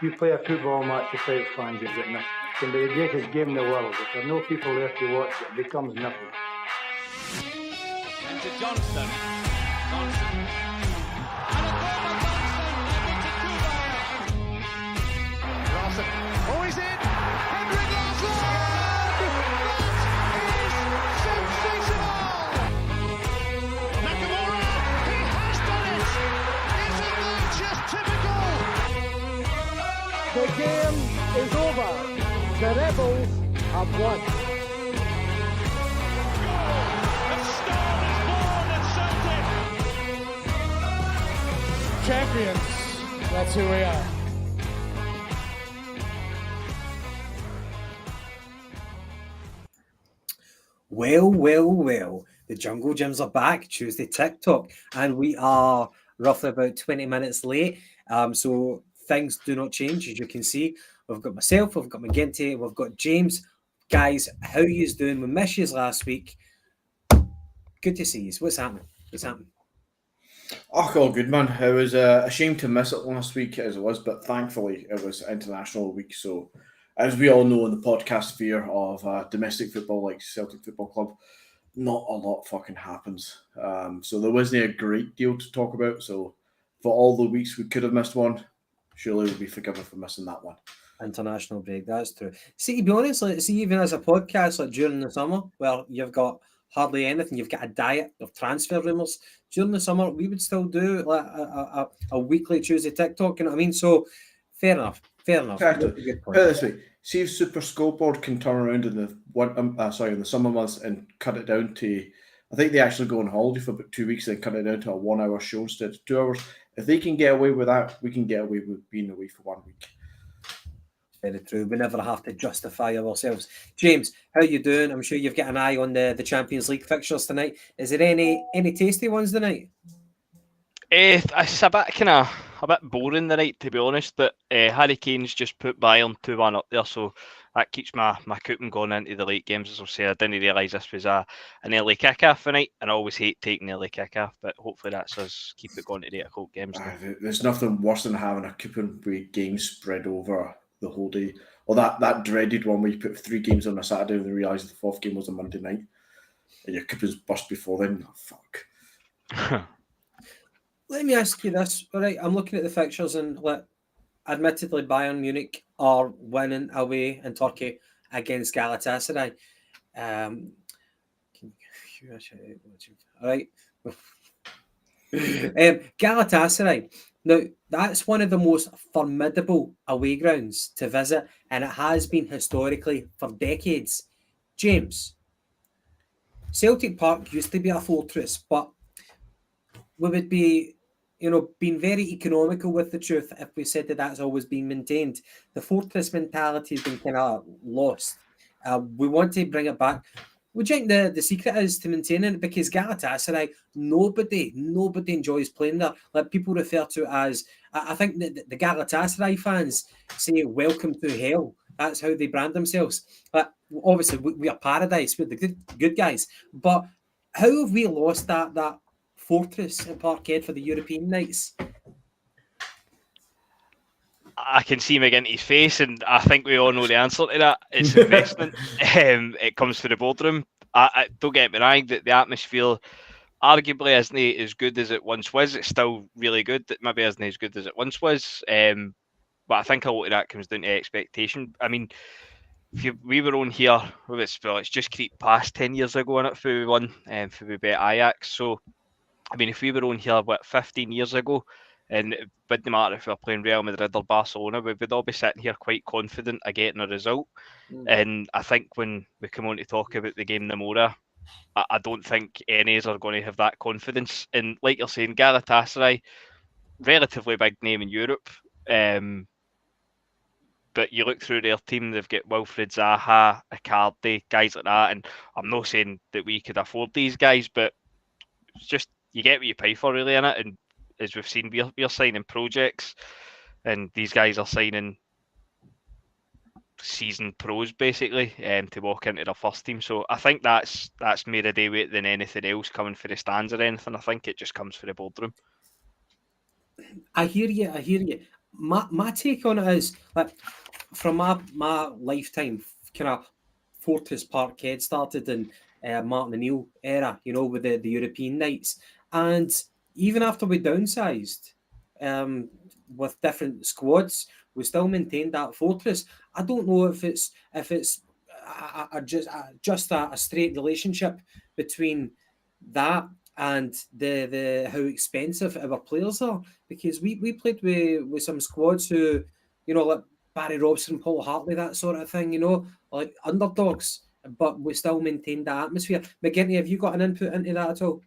You play a football match without fans, you've got nothing. It can be the greatest game in the world. If there are no people there to watch, it becomes nothing. And to Johnston. Johnson. And a goal by Johnston. Larson. Oh, he's in. Henrik Larsson! That is sensational! Nakamura, he has done it! Isn't that just typical? The game is over. The Rebels have won. A star is born at Celtic! Champions. That's who we are. Well. The Jungle Gyms are back, Tuesday Tic Talk, and we are roughly about 20 minutes late. So things do not change, as you can see. We've got myself, we've got McGinty, we've got James. Guys, how are you doing? We missed you last week. Good to see you. What's happening? Oh, all good, man. It was a shame to miss it last week as it was, but thankfully it was International Week. So, as we all know in the podcast sphere of domestic football like Celtic Football Club, not a lot fucking happens. So there wasn't a great deal to talk about. So for all the weeks we could have missed one, surely we'll be forgiven for missing that one. International break, that's true. See, to be honest, even as a podcast, during the summer, well, you've got hardly anything. You've got a diet of transfer rumours. During the summer, we would still do like a weekly Tuesday TikTok, you know what I mean? So, fair enough. Exactly. Put it this way. See if Super Scoreboard can turn around in the summer months and cut it down to, I think they actually go on holiday for about 2 weeks and cut it down to a 1 hour show instead of 2 hours. If they can get away with that, we can get away with being away for 1 week. Very true. We never have to justify ourselves. James, how you doing? I'm sure you've got an eye on the Champions League fixtures tonight. Is there any tasty ones tonight? It's a bit boring tonight, to be honest, but Harry Kane's just put Bayern 2-1 up there, so that keeps my coupon going into the late games. As I say, I didn't realise this was an early kick-off tonight, and I always hate taking early kick-off, but hopefully that's us keep it going to the 8 o'clock games. There's nothing worse than having a coupon with games spread over the whole day. Or that dreaded one where you put 3 games on a Saturday and then realise the 4th game was a Monday night. And your coupon's burst before then. Oh, fuck. Let me ask you this. All right, I'm looking at the fixtures and admittedly Bayern Munich are winning away in Turkey against Galatasaray. All right. Galatasaray. Now, that's one of the most formidable away grounds to visit, and it has been historically for decades. James, Celtic Park used to be a fortress, but we would be, being very economical with the truth if we said that that's always been maintained. The fortress mentality has been kind of lost. We want to bring it back. What do you think the secret is to maintaining it? Because Galatasaray, nobody enjoys playing there. Like people refer to it as, I think the Galatasaray fans say welcome to hell. That's how they brand themselves. But obviously we are paradise, we're the good guys. But how have we lost that fortress in Parkhead for the European nights? I can see McGinty's face, and I think we all know the answer to that. It's investment. It comes for the boardroom. I don't get me wrong, that the atmosphere arguably isn't as good as it once was. It's still really good. It maybe isn't as good as it once was. But I think a lot of that comes down to expectation. I mean, we were on here, it's just creeped past 10 years ago in it for we won, for we beat Ajax. So, I mean, if we were on here, 15 years ago, and it wouldn't matter if we were playing Real Madrid or Barcelona, we would all be sitting here quite confident of getting a result. And I think when we come on to talk about the game tomorrow, I don't think any are going to have that confidence. And like you're saying, Galatasaray, relatively big name in Europe. But you look through their team, they've got Wilfried Zaha, Icardi, guys like that. And I'm not saying that we could afford these guys, but it's just, you get what you pay for really in it. And as we've seen, we're signing projects, and these guys are signing seasoned pros basically to walk into their first team. So I think that's more a day weight than anything else coming for the stands or anything. I think it just comes for the boardroom. I hear you. my take on it is like from my lifetime, kind of Fortress Parkhead started in Martin O'Neill era, with the European nights, and even after we downsized with different squads, we still maintained that Fortress. I don't know if it's just a straight relationship between that and the how expensive our players are, because we played with some squads who, like Barry Robson, Paul Hartley, that sort of thing, like underdogs, but we still maintained that atmosphere. McGinty, have you got an input into that at all?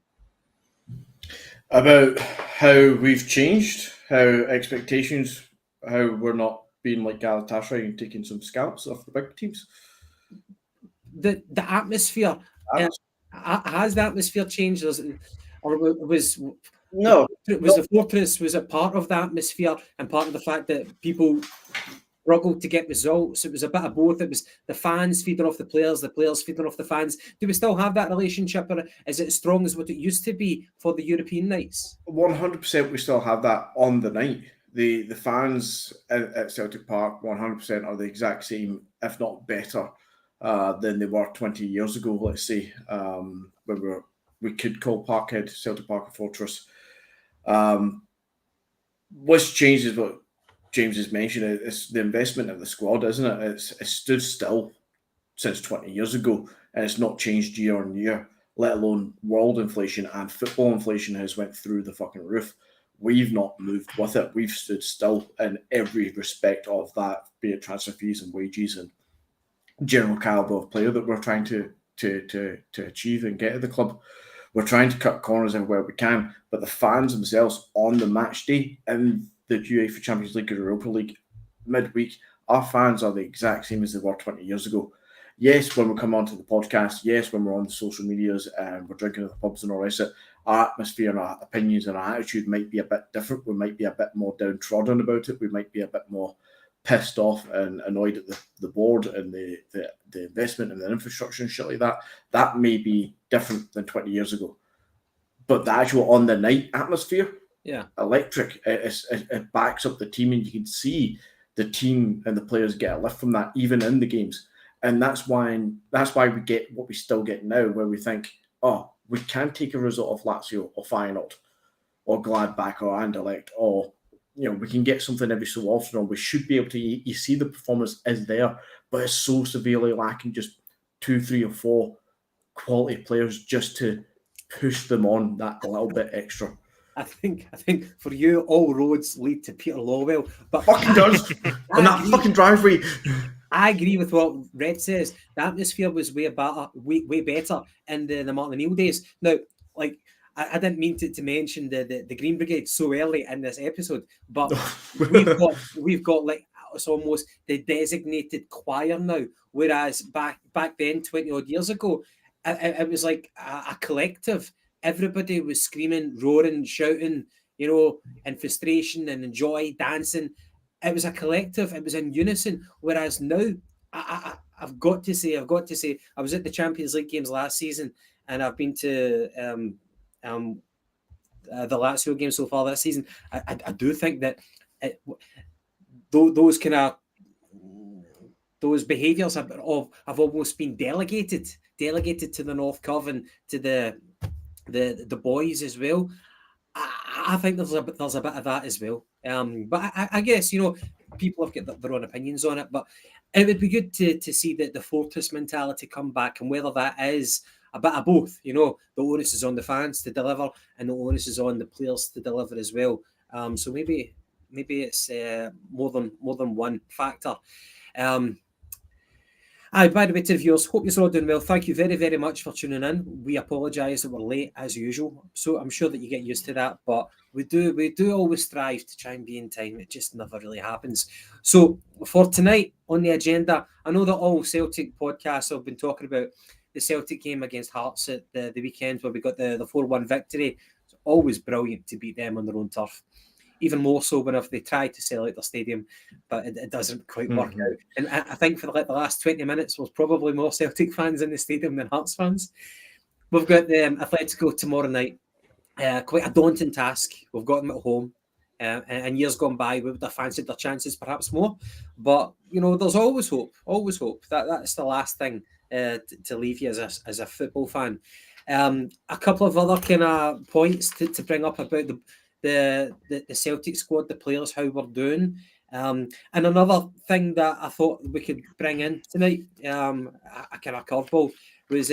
About how we've changed, how expectations, how we're not being like Galatasaray and taking some scalps off the big teams. The atmosphere, has the atmosphere changed? Or was No, the Fortress, was it part of the atmosphere and part of the fact that people struggled to get results? It was a bit of both. It was the fans feeding off the players feeding off the fans. Do we still have that relationship, or is it as strong as what it used to be for the European nights? 100% we still have that on the night. The fans at Celtic Park 100% are the exact same, if not better, than they were 20 years ago, let's say, when we could call Parkhead Celtic Park a fortress. What's changed is what James has mentioned. It's the investment of the squad, isn't it? It's stood still since 20 years ago, and it's not changed year on year, let alone world inflation and football inflation has went through the fucking roof. We've not moved with it. We've stood still in every respect of that, be it transfer fees and wages and general caliber of player that we're trying to achieve and get at the club. We're trying to cut corners everywhere we can, but the fans themselves on the match day in the UEFA Champions League or Europa League midweek, our fans are the exact same as they were 20 years ago. Yes, when we come onto the podcast, yes, when we're on the social medias and we're drinking at the pubs and all the rest of it, our atmosphere and our opinions and our attitude might be a bit different. We might be a bit more downtrodden about it. We might be a bit more pissed off and annoyed at the board and the investment and the infrastructure and shit like that. That may be different than 20 years ago. But the actual on the night atmosphere, electric. It backs up the team, and you can see the team and the players get a lift from that, even in the games. And that's why we get what we still get now, where we think, oh, we can take a result of Lazio or Feyenoord or Gladbach or Anderlecht, or we can get something every so often, or we should be able to. You see the performance is there, but it's so severely lacking just 2, 3 or 4 quality players just to push them on that a little bit extra. I think for you, all roads lead to Peter Lawwell. But fucking does on that fucking driveway. I agree with what Red says. The atmosphere was way better in the Martin O'Neill days. Now, like, I didn't mean to mention the Green Brigade so early in this episode, but we've got like it's almost the designated choir now. Whereas back then, 20 odd years ago, it was like a collective. Everybody was screaming, roaring, shouting, in frustration and in joy, dancing. It was a collective. It was in unison. Whereas now, I've got to say, I was at the Champions League games last season, and I've been to the Lazio game so far this season. I do think that those kind of those behaviours have almost been delegated to the North Curve and to the boys as well. I think there's a bit of that as well. But I guess people have got their own opinions on it. But it would be good to see the Fortress mentality come back, and whether that is a bit of both. The onus is on the fans to deliver, and the onus is on the players to deliver as well. So maybe it's more than one factor. By the way, to the viewers, hope you're all doing well. Thank you very, very much for tuning in. We apologise that we're late as usual, so I'm sure that you get used to that. But we do always strive to try and be in time. It just never really happens. So for tonight on the agenda, I know that all Celtic podcasts have been talking about the Celtic game against Hearts at the weekend, where we got the 4-1 victory. It's always brilliant to beat them on their own turf. Even more so whenever they try to sell out their stadium, but it doesn't quite work out. And I think for the last 20 minutes, there's probably more Celtic fans in the stadium than Hearts fans. We've got Atletico tomorrow night. Quite a daunting task. We've got them at home. and years gone by, we would have fancied their chances perhaps more. But there's always hope. Always hope. That's the last thing to leave you as a football fan. A couple of other kind of points to bring up about the Celtic squad, the players, how we're doing. And another thing that I thought we could bring in tonight, a kind of curveball, was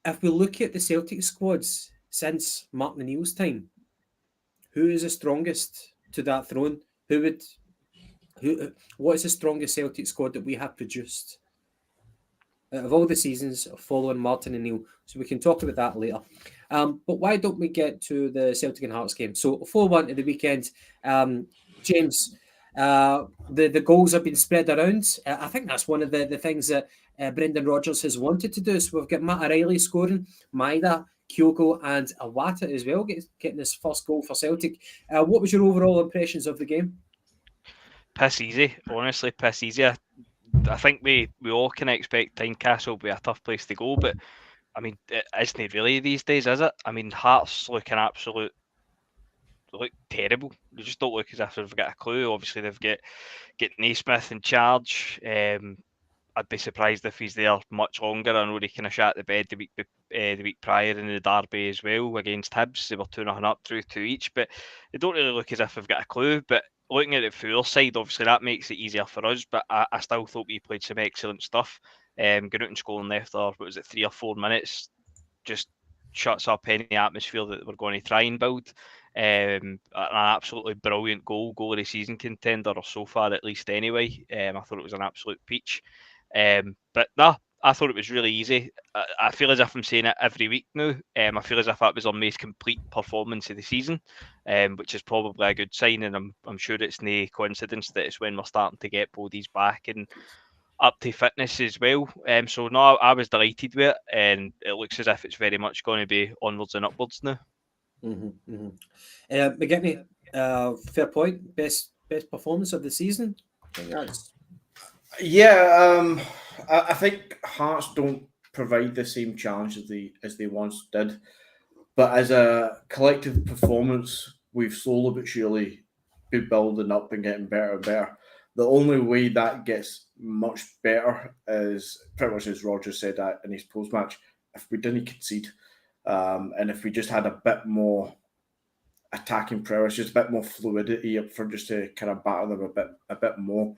if we look at the Celtic squads since Martin O'Neill's time, who is the strongest to that throne? What is the strongest Celtic squad that we have produced out of all the seasons following Martin O'Neill? So we can talk about that later. But why don't we get to the Celtic and Hearts game? So 4-1 to the weekend. James, the goals have been spread around. I think that's one of the things that Brendan Rodgers has wanted to do. So we've got Matt O'Reilly scoring, Maida, Kyogo and Iwata as well, getting his first goal for Celtic. What was your overall impressions of the game? Piss easy, honestly, piss easy. I think we all can expect Tynecastle will be a tough place to go, but I mean, it isn't really these days, is it? I mean, Hearts look terrible. They just don't look as if they've got a clue. Obviously, they've got Naismith in charge. I'd be surprised if he's there much longer. I know he kind of shat the bed the week prior in the derby as well against Hibs. They were 2-0 up through 2 each, but they don't really look as if they've got a clue. But looking at it from our side, obviously that makes it easier for us. But I still thought we played some excellent stuff. Getting out and scoring after 3 or 4 minutes just shuts up any atmosphere that we're going to try and build. An absolutely brilliant goal of the season contender, or so far at least anyway. I thought it was an absolute peach. But no, I thought it was really easy. I feel as if I'm saying it every week now. I feel as if that was our most complete performance of the season, which is probably a good sign. And I'm sure it's no coincidence that it's when we're starting to get bodies back and up to fitness as well. So no, I was delighted with it, and it looks as if it's very much going to be onwards and upwards now. McGinty, fair point. Best performance of the season. I think Hearts don't provide the same challenge as they once did, but as a collective performance, we've slowly but surely been building up and getting better and better. The only way that gets much better is pretty much as Roger said that in his post-match, if we didn't concede, and if we just had a bit more attacking prowess, just a bit more fluidity up front, just to kind of batter them a bit more.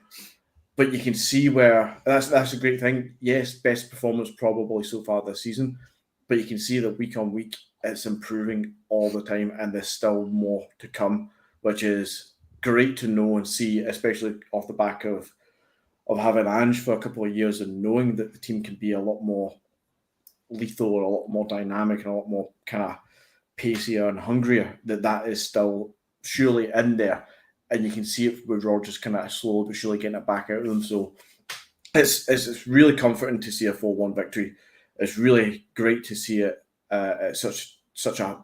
But you can see where that's a great thing. Yes, best performance probably so far this season, but you can see that week on week it's improving all the time, and there's still more to come, which is great to know and see, especially off the back of having Ange for a couple of years and knowing that the team can be a lot more lethal or a lot more dynamic and a lot more kind of pacier and hungrier. That is still surely in there. And you can see it with Rodgers kind of slowly but surely getting it back out of them. So it's really comforting to see a 4-1 victory. It's really great to see it at such a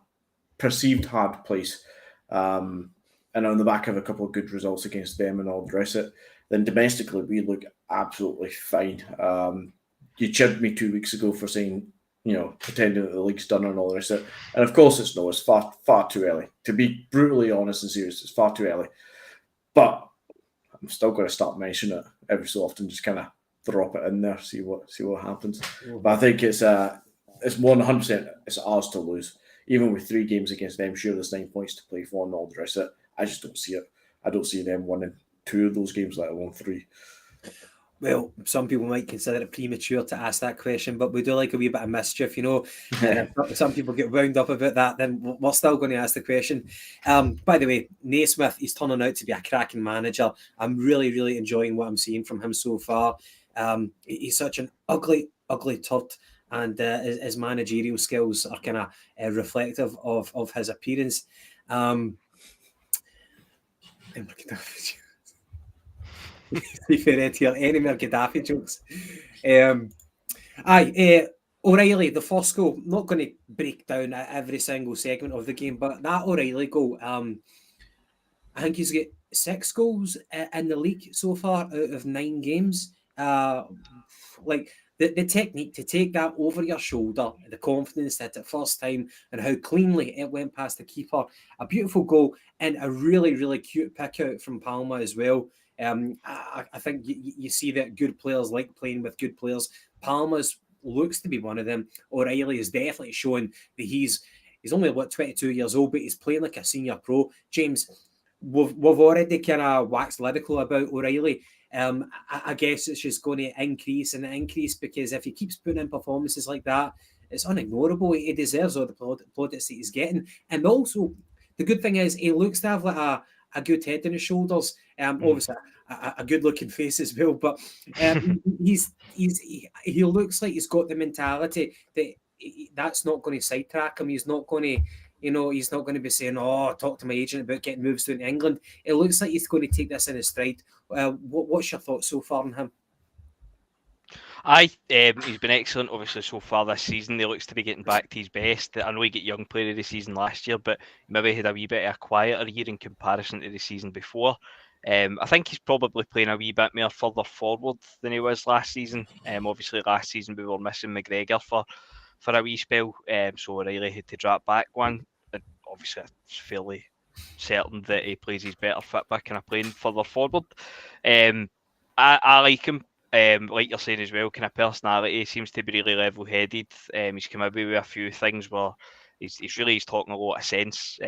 perceived hard place. And on the back of a couple of good results against them and all the rest of it, then domestically we look absolutely fine. You chipped me 2 weeks ago for saying, pretending that the league's done and all the rest of it. And of course it's far too early. To be brutally honest and serious, it's far too early. But I'm still going to start mentioning it every so often, just kind of drop it in there, see what happens. But I think it's 100% it's ours to lose. Even with 3 games against them, sure there's 9 points to play for and all the rest of it. I just don't see it. I don't see them winning 2 of those games, let alone 3. Well, some people might consider it premature to ask that question, but we do like a wee bit of mischief, Some people get wound up about that, then we're still going to ask the question. By the way, Naismith, he's turning out to be a cracking manager. I'm really, really enjoying what I'm seeing from him so far. He's such an ugly turd, and his managerial skills are kind of reflective of his appearance. Any more Gaddafi jokes? O'Reilly, the first goal. I'm not going to break down every single segment of the game, but that O'Reilly goal, I think he's got 6 goals in the league so far out of 9 games. The the technique to take that over your shoulder, the confidence that at first time and how cleanly it went past the keeper. A beautiful goal and a really, really cute pick out from Palma as well. I think you see that good players like playing with good players. Palma's looks to be one of them. O'Reilly is definitely showing that he's only 22 years old, but he's playing like a senior pro. James, we've already kind of waxed lyrical about O'Reilly. I guess it's just going to increase because if he keeps putting in performances like that, it's unignorable. He deserves all the plaudits that he's getting. And also, the good thing is he looks to have like a good head on his shoulders. Obviously, a good-looking face as well. But he looks like he's got the mentality that that's not going to sidetrack him. He's not going to. He's not going to be saying, "Oh, talk to my agent about getting moves to England." It looks like he's going to take this in his stride. What's your thoughts so far on him? He's been excellent, obviously, so far this season. He looks to be getting back to his best. I know he got Young Player of the Season last year, but maybe had a wee bit of a quieter year in comparison to the season before. I think he's probably playing a wee bit more further forward than he was last season. Obviously, last season we were missing McGregor for a wee spell, so O'Reilly had to drop back one. Obviously, it's fairly certain that he plays his better fit back kind of playing further forward. I like him. Like you're saying as well, kind of personality seems to be really level-headed. He's come away with a few things where he's talking a lot of sense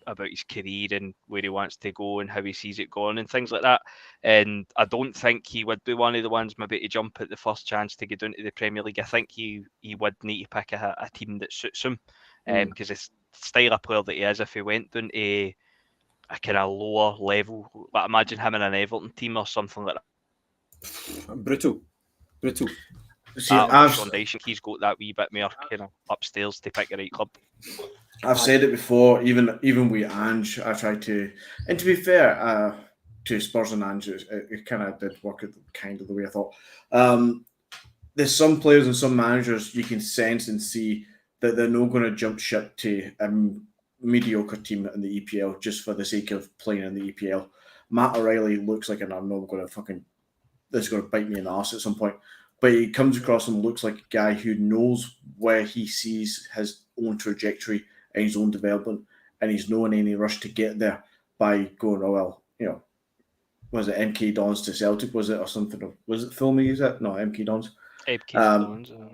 about his career and where he wants to go and how he sees it going and things like that. And I don't think he would be one of the ones maybe to jump at the first chance to get into the Premier League. I think he would need to pick a team that suits him because it's style of player that he is. If he went down to a kind of lower level, like imagine him in an Everton team or something like that. Brutal. See, Sean Dyche, he's got that wee bit more kind of upstairs to pick the right club. I've said it before, even with Ange, I tried to, and to be fair to Spurs and Ange, it kind of did work kind of the way I thought. There's some players and some managers you can sense and see that they're not going to jump ship to a mediocre team in the EPL just for the sake of playing in the EPL. Matt O'Reilly looks like, and I'm not going to this is going to bite me in the arse at some point, but he comes across and looks like a guy who knows where he sees his own trajectory and his own development, and he's not in any rush to get there by going, oh, well, was it MK Dons to Celtic, was it, or something? Was it Filmy, is it? No, MK Dons.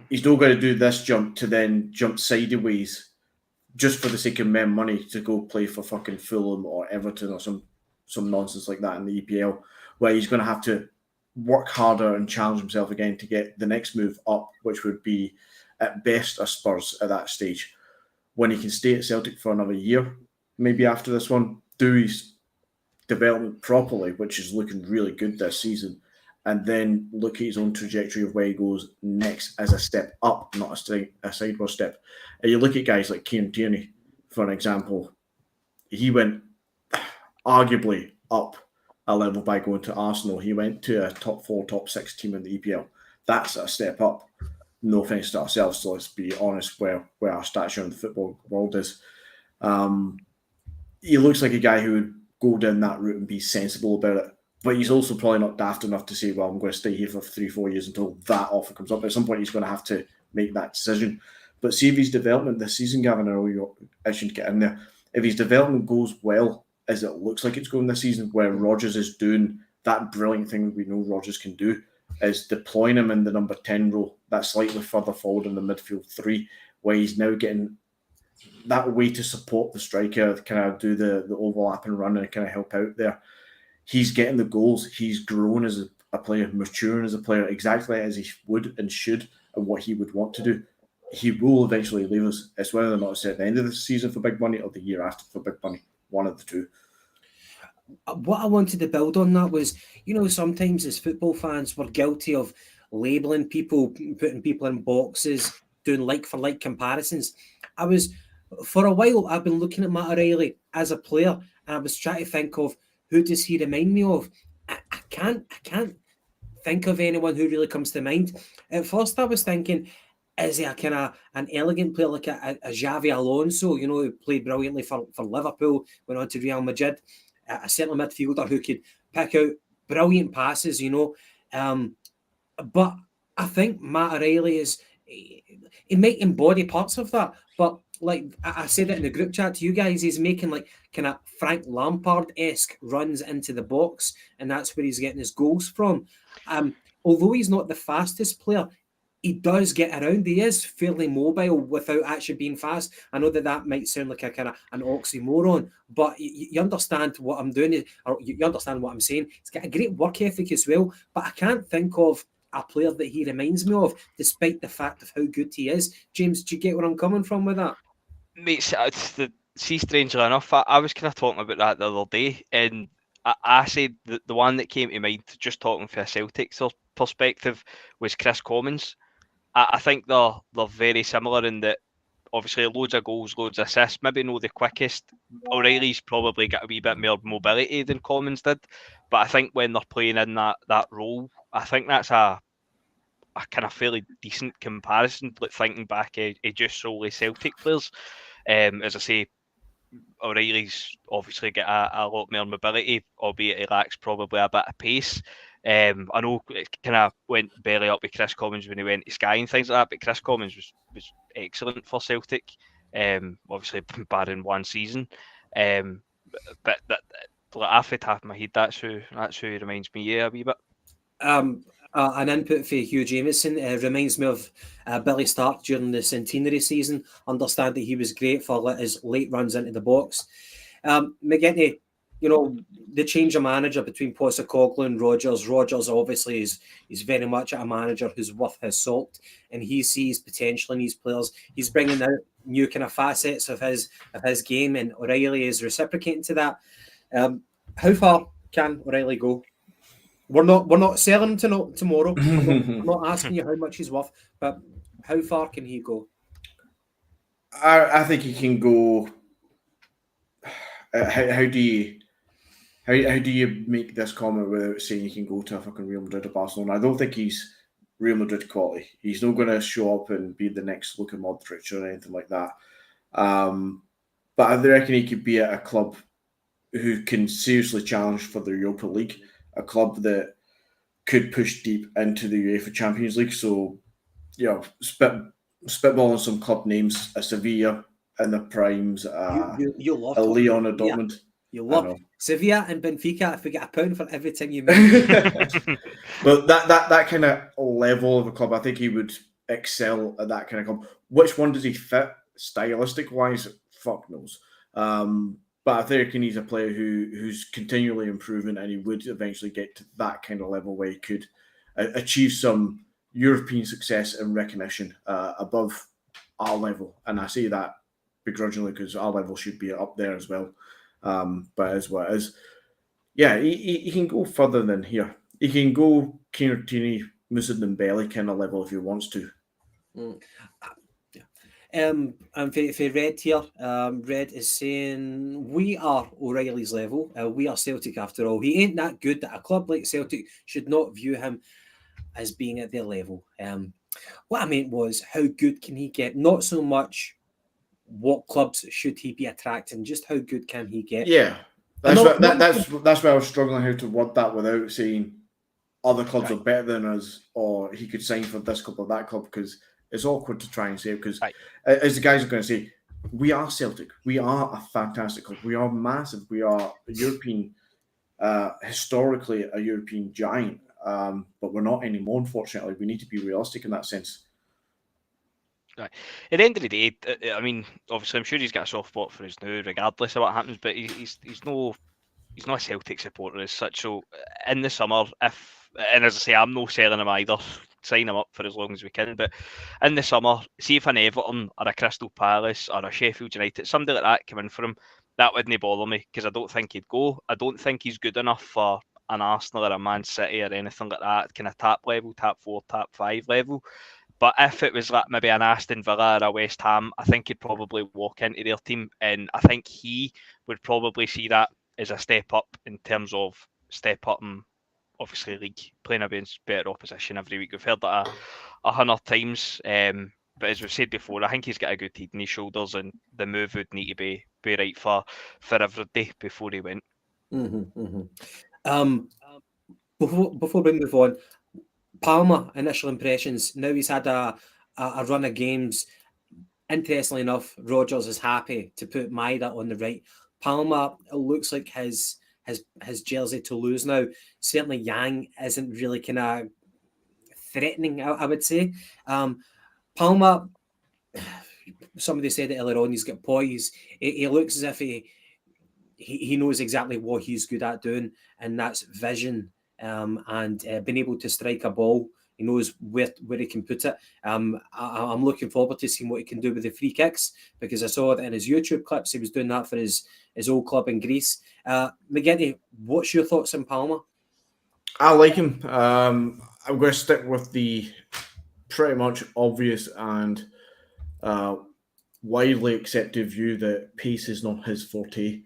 He's not going to do this jump to then jump sideways just for the sake of men money to go play for fucking Fulham or Everton or some nonsense like that in the EPL, where he's going to have to work harder and challenge himself again to get the next move up, which would be at best a Spurs at that stage. When he can stay at Celtic for another year, maybe after this one, do his development properly, which is looking really good this season, and then look at his own trajectory of where he goes next as a step up, not a sideways step. And you look at guys like Kieran Tierney, for an example. He went arguably up a level by going to Arsenal. He went to a top 4, top 6 team in the EPL. That's a step up. No offence to ourselves, so let's be honest where our stature in the football world is. He looks like a guy who would go down that route and be sensible about it. But he's also probably not daft enough to say, well, I'm going to stay here for 3-4 years until that offer comes up. At some point, he's going to have to make that decision. But see if his development this season, Gavin, I should get in there. If his development goes well, as it looks like it's going this season, where Rodgers is doing that brilliant thing we know Rodgers can do, is deploying him in the number 10 role, that's slightly further forward in the midfield 3, where he's now getting that way to support the striker, kind of do the overlap and run and kind of help out there. He's getting the goals. He's grown as a player, maturing as a player, exactly as he would and should and what he would want to do. He will eventually leave us. It's whether or not it's at the end of the season for big money or the year after for big money. One of the two. What I wanted to build on that was, sometimes as football fans, we're guilty of labelling people, putting people in boxes, doing like-for-like comparisons. For a while, I've been looking at Matt O'Reilly as a player, and I was trying to think of who does he remind me of. I can't think of anyone who really comes to mind. At first, I was thinking, is he a kind of an elegant player like a Xavi Alonso, who played brilliantly for Liverpool, went on to Real Madrid, a central midfielder who could pick out brilliant passes, But I think Matt O'Reilly he might embody parts of that, but like I said it in the group chat to you guys, he's making like kind of Frank Lampard-esque runs into the box, and that's where he's getting his goals from. Although he's not the fastest player, he does get around. He is fairly mobile without actually being fast. I know that might sound like a kind of an oxymoron, but you understand what I'm doing, or you understand what I'm saying. He's got a great work ethic as well, but I can't think of a player that he reminds me of, despite the fact of how good he is. James, do you get where I'm coming from with that? Mate, see, strangely enough, I was kind of talking about that the other day, and I said that the one that came to mind, just talking from a Celtic perspective, was Chris Commons. I think they're very similar in that, obviously, loads of goals, loads of assists, maybe not the quickest. O'Reilly's probably got a wee bit more mobility than Commons did, but I think when they're playing in that role, I think that's a kind of fairly decent comparison, like thinking back just solely Celtic players. As I say, O'Reilly's obviously got a lot more mobility, albeit he lacks probably a bit of pace. I know it kind of went belly up with Chris Commons when he went to Sky and things like that, but Chris Commons was excellent for Celtic, obviously barring one season. But like, off the top of my head, that's who he reminds me of a wee bit. An input for Hugh Jameson reminds me of Billy Stark during the centenary season. Understand that he was great for his late runs into the box. McGinty, the change of manager between Postecoglou and Rodgers. Rodgers obviously is very much a manager who's worth his salt, and he sees potential in these players. He's bringing out new kind of facets of his game, and O'Reilly is reciprocating to that. How far can O'Reilly go? We're not selling him tomorrow. I'm not asking you how much he's worth, but how far can he go? I think he can go. How do you make this comment without saying he can go to a fucking Real Madrid or Barcelona? I don't think he's Real Madrid quality. He's not going to show up and be the next Luka Modric or anything like that. But I reckon he could be at a club who can seriously challenge for the Europa League, a club that could push deep into the UEFA Champions League. So, spitballing some club names, a Sevilla in the primes, you love a Leon, a Dortmund. You love Sevilla and Benfica. If we get £1 for every time you make. But that kind of level of a club, I think he would excel at that kind of club. Which one does he fit stylistic wise? Fuck knows. But I think he's a player who's continually improving, and he would eventually get to that kind of level where he could achieve some European success and recognition above our level. And I say that begrudgingly because our level should be up there as well. But as what it is, yeah, he can go further than here. He can go Kinertini, Moussa Dembele kind of level if he wants to. And for Red here, Red is saying, we are O'Reilly's level. We are Celtic after all. He ain't that good that a club like Celtic should not view him as being at their level. What I meant was, how good can he get? Not so much what clubs should he be attracting, just how good can he get? Yeah, that's why I was struggling how to word that without saying other clubs are better than us, or he could sign for this club or that club, because it's awkward to try and say, because as the guys are going to say, we are Celtic. We are a fantastic club. We are massive. We are a European, historically a European giant, but we're not anymore, unfortunately. We need to be realistic in that sense. Right. At the end of the day, I mean, obviously, I'm sure he's got a soft spot for us now, regardless of what happens. But he's not a Celtic supporter as such. So in the summer, and as I say, I'm not selling him either. Sign him up for as long as we can. But in the summer, see if an Everton or a Crystal Palace or a Sheffield United, somebody like that, come in for him, that wouldn't bother me, because I don't think he'd go. I don't think he's good enough for an Arsenal or a Man City or anything like that, kind of top level, top 4, top 5 level. But if it was like maybe an Aston Villa or a West Ham, I think he'd probably walk into their team, and I think he would probably see that as a step up in terms of step up in, obviously, league, playing against better opposition every week. We've heard that 100 times, but as we've said before, I think he's got a good head in his shoulders, and the move would need to be right for everybody before he went. Before we move on, Palma, initial impressions. Now he's had a run of games. Interestingly enough, Rodgers is happy to put Maida on the right. Palma, it looks like his jersey to lose now. Certainly Yang isn't really kind of threatening, I would say. Palma, somebody said it earlier on, he's got poise. He looks as if he knows exactly what he's good at doing, and that's vision and being able to strike a ball. He knows where he can put it. I'm looking forward to seeing what he can do with the free kicks, because I saw that in his YouTube clips he was doing that for his old club in Greece. McGinty, what's your thoughts on Palma? I like him. I'm going to stick with the pretty much obvious and widely accepted view that pace is not his forte.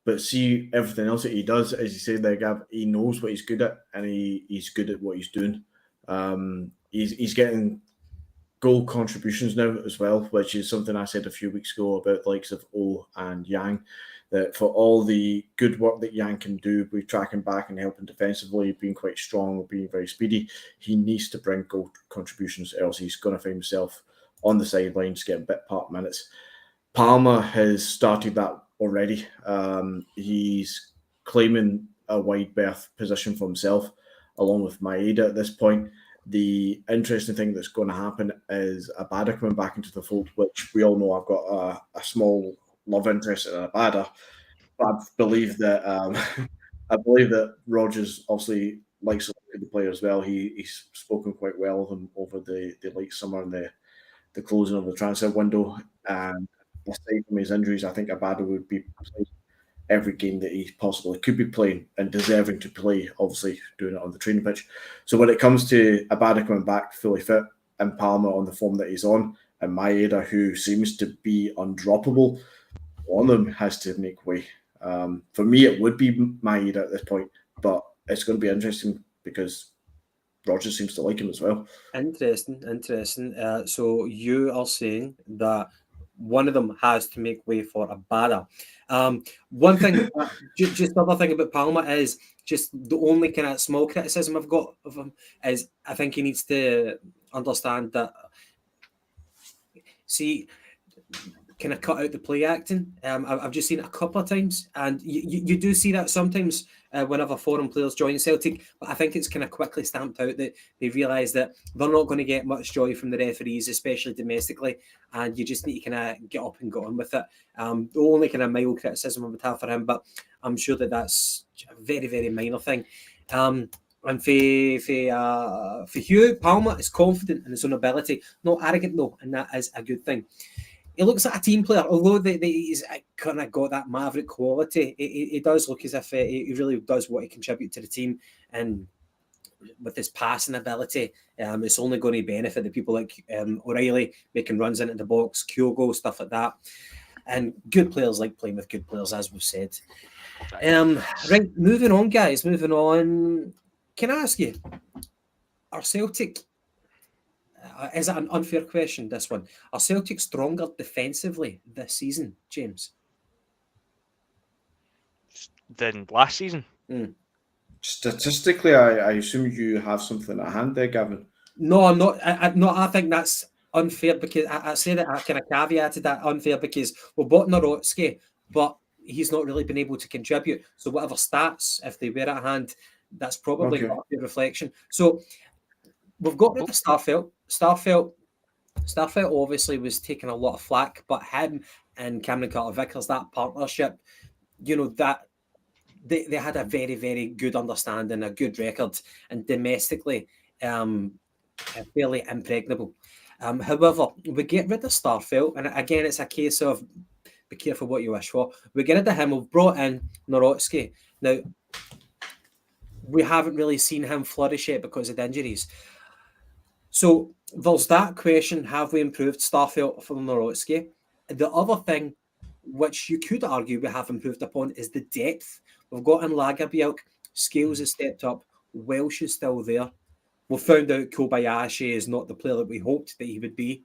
But see, everything else that he does, as you said there, Gav, he knows what he's good at, and he's good at what he's doing. He's getting goal contributions now as well, which is something I said a few weeks ago about the likes of O and Yang, that for all the good work that Yang can do with tracking back and helping defensively, being quite strong, being very speedy, he needs to bring goal contributions, else he's going to find himself on the sidelines getting bit part minutes. Palma has started that already. He's claiming a wide berth position for himself, along with Maeda at this point. The interesting thing that's going to happen is Abada coming back into the fold, which we all know I've got a small love interest in Abada. But I believe that Rodgers obviously likes the player as well. He's spoken quite well of him over the late summer and the closing of the transfer window. And aside from his injuries, I think Abada would be playing every game that he possibly could be playing and deserving to play, obviously doing it on the training pitch. So when it comes to Abada coming back fully fit and Palma on the form that he's on, and Maeda, who seems to be undroppable, one of them has to make way. For me, it would be Maeda at this point, but it's going to be interesting because Rodgers seems to like him as well. Interesting. So you are saying that one of them has to make way for Abada. One thing, just the other thing about Palma is just the only kind of small criticism I've got of him is I think he needs to understand that, see, kind of cut out the play acting. I've just seen it a couple of times, and you do see that sometimes whenever foreign players join Celtic, but I think it's kind of quickly stamped out that they realise that they're not going to get much joy from the referees, especially domestically, and you just need to kind of get up and get on with it. The only kind of mild criticism I would have for him, but I'm sure that that's a very, very minor thing. And for Hugh, Palma is confident in his own ability, not arrogant though, and that is a good thing. He looks like a team player, although he's kind of got that maverick quality. He does look as if he really does want to contribute to the team, and with his passing ability, it's only going to benefit the people like O'Reilly making runs into the box, Kyogo, stuff like that. And good players like playing with good players, as we've said. Right, moving on, guys. Moving on. Can I ask you, are Celtic? Is it an unfair question, this one? Are Celtic stronger defensively this season, James? Than last season? Statistically, I assume you have something at hand there, Gavin. No, I'm not. I think that's unfair because I say that I kind of caveated that unfair because we bought Narodsky, but he's not really been able to contribute. So whatever stats, if they were at hand, that's probably not a good reflection. So we've got rid of Starfelt. Starfelt obviously was taking a lot of flack, but him and Cameron Carter-Vickers, that partnership, that they had a very, very good understanding, a good record, and domestically, fairly impregnable. However, we get rid of Starfelt, and again, it's a case of be careful what you wish for. We get rid of him. We've brought in Narodsky. Now, we haven't really seen him flourish yet because of the injuries. So there's that question, have we improved Starfelt from Narodsky? The other thing, which you could argue we have improved upon, is the depth. We've got in Lagerbielke, Scales has stepped up, Welsh is still there. We've found out Kobayashi is not the player that we hoped that he would be.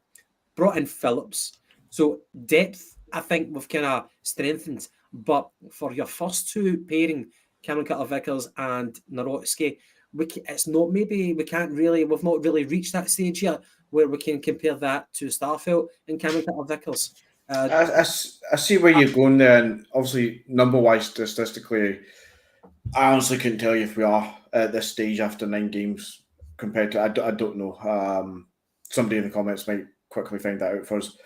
Brought in Phillips. So depth, I think we've kind of strengthened. But for your first two pairing, Cameron Carter-Vickers and Narodsky, it's not, maybe we can't really, we've not really reached that stage yet where we can compare that to Starfelt and Cameron Vickers. I see where you're going there, and obviously number-wise, statistically, I honestly couldn't tell you if we are at this stage after 9 games compared to. I don't know. Somebody in the comments might quickly find that out for us.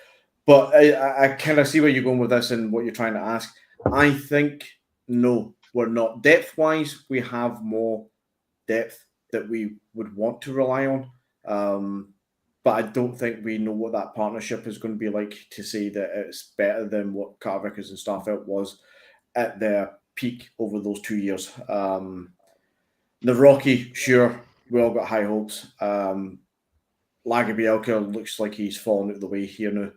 But I kind of see where you're going with this and what you're trying to ask. I think no, we're not. Depth-wise, we have more depth that we would want to rely on. But I don't think we know what that partnership is going to be like to say that it's better than what Carter Vickers and Starfelt was at their peak over those 2 years. The Rocky, sure, we all got high hopes. Lagerbielke looks like he's fallen out of the way here now.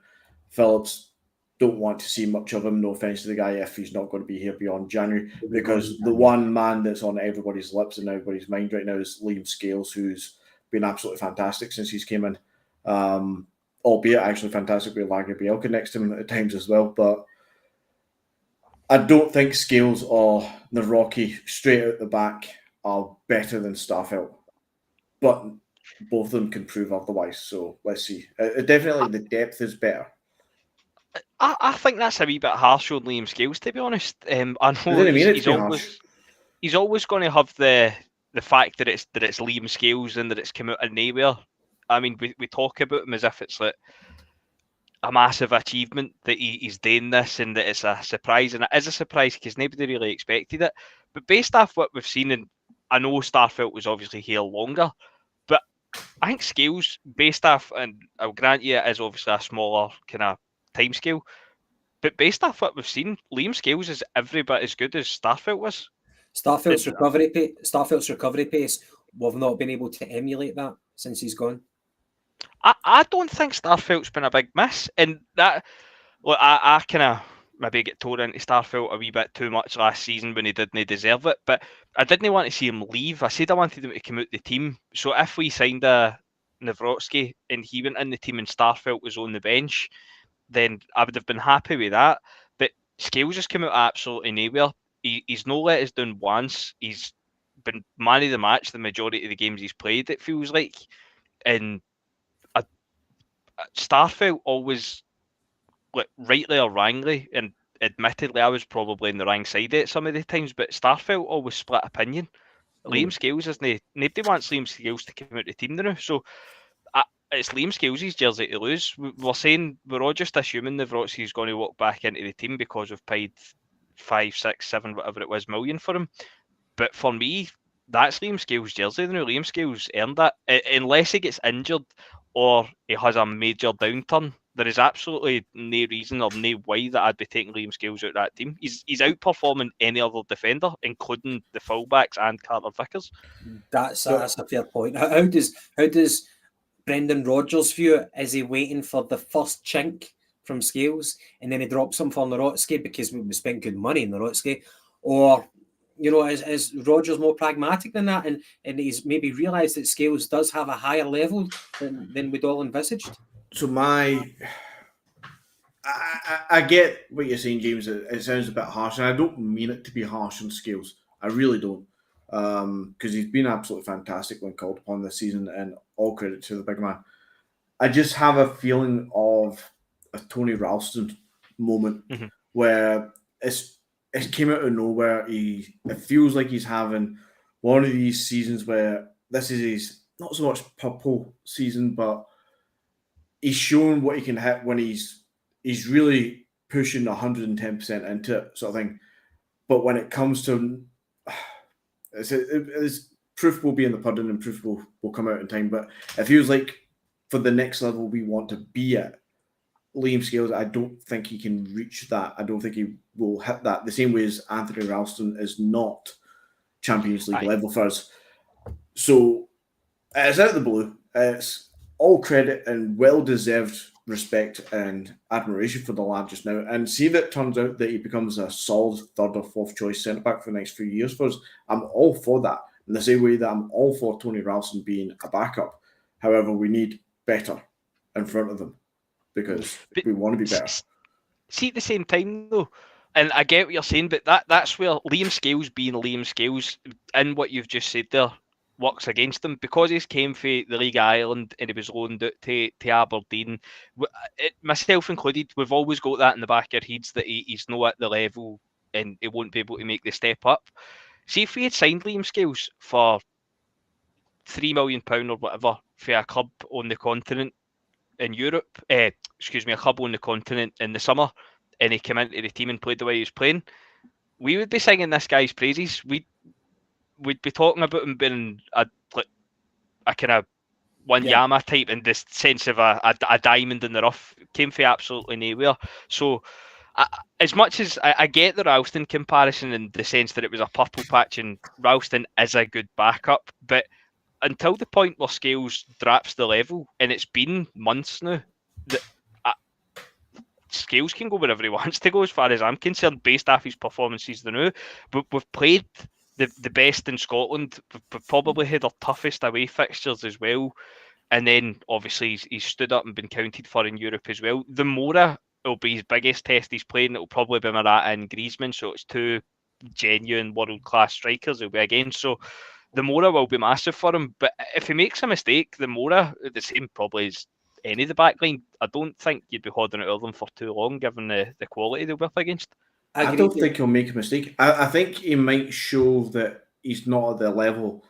Phillips, don't want to see much of him. No offense to the guy if he's not going to be here beyond January, because the one man that's on everybody's lips and everybody's mind right now is Liam Scales, who's been absolutely fantastic since he's came in. Albeit actually fantastic with Lagerbielke next to him at times as well. But I don't think Scales or Nawrocki straight out the back are better than Starfelt. But both of them can prove otherwise. So let's see. Definitely the depth is better. I think that's a wee bit harsh on Liam Scales, to be honest. I know he's always going to have the fact that it's Liam Scales and that it's come out of nowhere. I mean, we talk about him as if it's like a massive achievement that he's doing this and that it's a surprise, and it is a surprise because nobody really expected it. But based off what we've seen, and I know Starfelt was obviously here longer, but I think Scales, based off, and I'll grant you it is obviously a smaller kind of timescale, but based off what we've seen, Liam Scales is every bit as good as Starfelt was. Starfelt's recovery pace, we've not been able to emulate that since he's gone. I don't think Starfelt's been a big miss, and that, look, I kind of maybe get tore into Starfelt a wee bit too much last season when he didn't deserve it, but I didn't want to see him leave. I said I wanted him to come out the team. So if we signed a Nawrocki and he went in the team and Starfelt was on the bench, then I would have been happy with that. But Scales just came out absolutely nowhere. He's no let us down once. He's been man of the match the majority of the games he's played, it feels like. And Starfelt always, like, rightly or wrongly, and admittedly I was probably on the wrong side of it some of the times, but Starfelt always split opinion. Liam Scales isn't. Nobody wants Liam Scales to come out the team now, so it's Liam Scales' jersey to lose. We're all just assuming Nawrocki is going to walk back into the team because we've paid 5, 6, 7, whatever it was, million for him. But for me, that's Liam Scales' jersey. Now Liam Scales earned that, unless he gets injured or he has a major downturn. There is absolutely no reason or no way that I'd be taking Liam Scales out of that team. He's outperforming any other defender, including the fullbacks and Carter Vickers. That's a fair point. How does Brendan Rodgers view it? Is he waiting for the first chink from Scales and then he drops him for Nawrocki because we spent good money in Nawrocki? Or, you know, is Rodgers more pragmatic than that and he's maybe realised that Scales does have a higher level than we'd all envisaged? So I get what you're saying, James. It sounds a bit harsh, and I don't mean it to be harsh on Scales. I really don't, because he's been absolutely fantastic when called upon this season, and all credit to the big man. I just have a feeling of a Tony Ralston moment where it came out of nowhere. It feels like he's having one of these seasons where this is his not so much purple season, but he's shown what he can hit when he's really pushing 110% into it, sort of thing. But when it comes to it's proof will be in the pudding and proof will come out in time. But it feels like for the next level we want to be at, Liam Scales, I don't think he can reach that. I don't think he will hit that the same way as Anthony Ralston is not Champions League level for us. So it's out of the blue. It's all credit and well-deserved respect and admiration for the lad just now. And see if it turns out that he becomes a solid third or fourth choice centre-back for the next few years for us. I'm all for that. In the same way that I'm all for Tony Ralston being a backup. However, we need better in front of them because we want to be better. See, at the same time, though, and I get what you're saying, but that's where Liam Scales being Liam Scales, in what you've just said there, works against him because he's came from the League of Ireland and he was loaned out to Aberdeen. Myself included, we've always got that in the back of our heads that he's not at the level and he won't be able to make the step up. See if we had signed Liam Scales for £3 million or whatever for a club on the continent in Europe, a club on the continent in the summer, and he came into the team and played the way he was playing, we would be singing this guy's praises. We'd be talking about him being a kind of Wanyama type in the sense of a diamond in the rough. Came from absolutely nowhere. So as much as I get the Ralston comparison in the sense that it was a purple patch and Ralston is a good backup, but until the point where Scales drops the level, and it's been months now, that Scales can go wherever he wants to go as far as I'm concerned, based off his performances now. But we've played the best in Scotland. We've probably had our toughest away fixtures as well. And then, obviously, he's stood up and been counted for in Europe as well. The Mora will be his biggest test he's played, and it'll probably be Morata and Griezmann, so it's two genuine world-class strikers he'll be against. So the Mora will be massive for him. But if he makes a mistake, the Mora, the same probably as any of the backline, I don't think you'd be holding it over them for too long, given the quality they'll be up against. I don't think he'll make a mistake. I think he might show that he's not at the level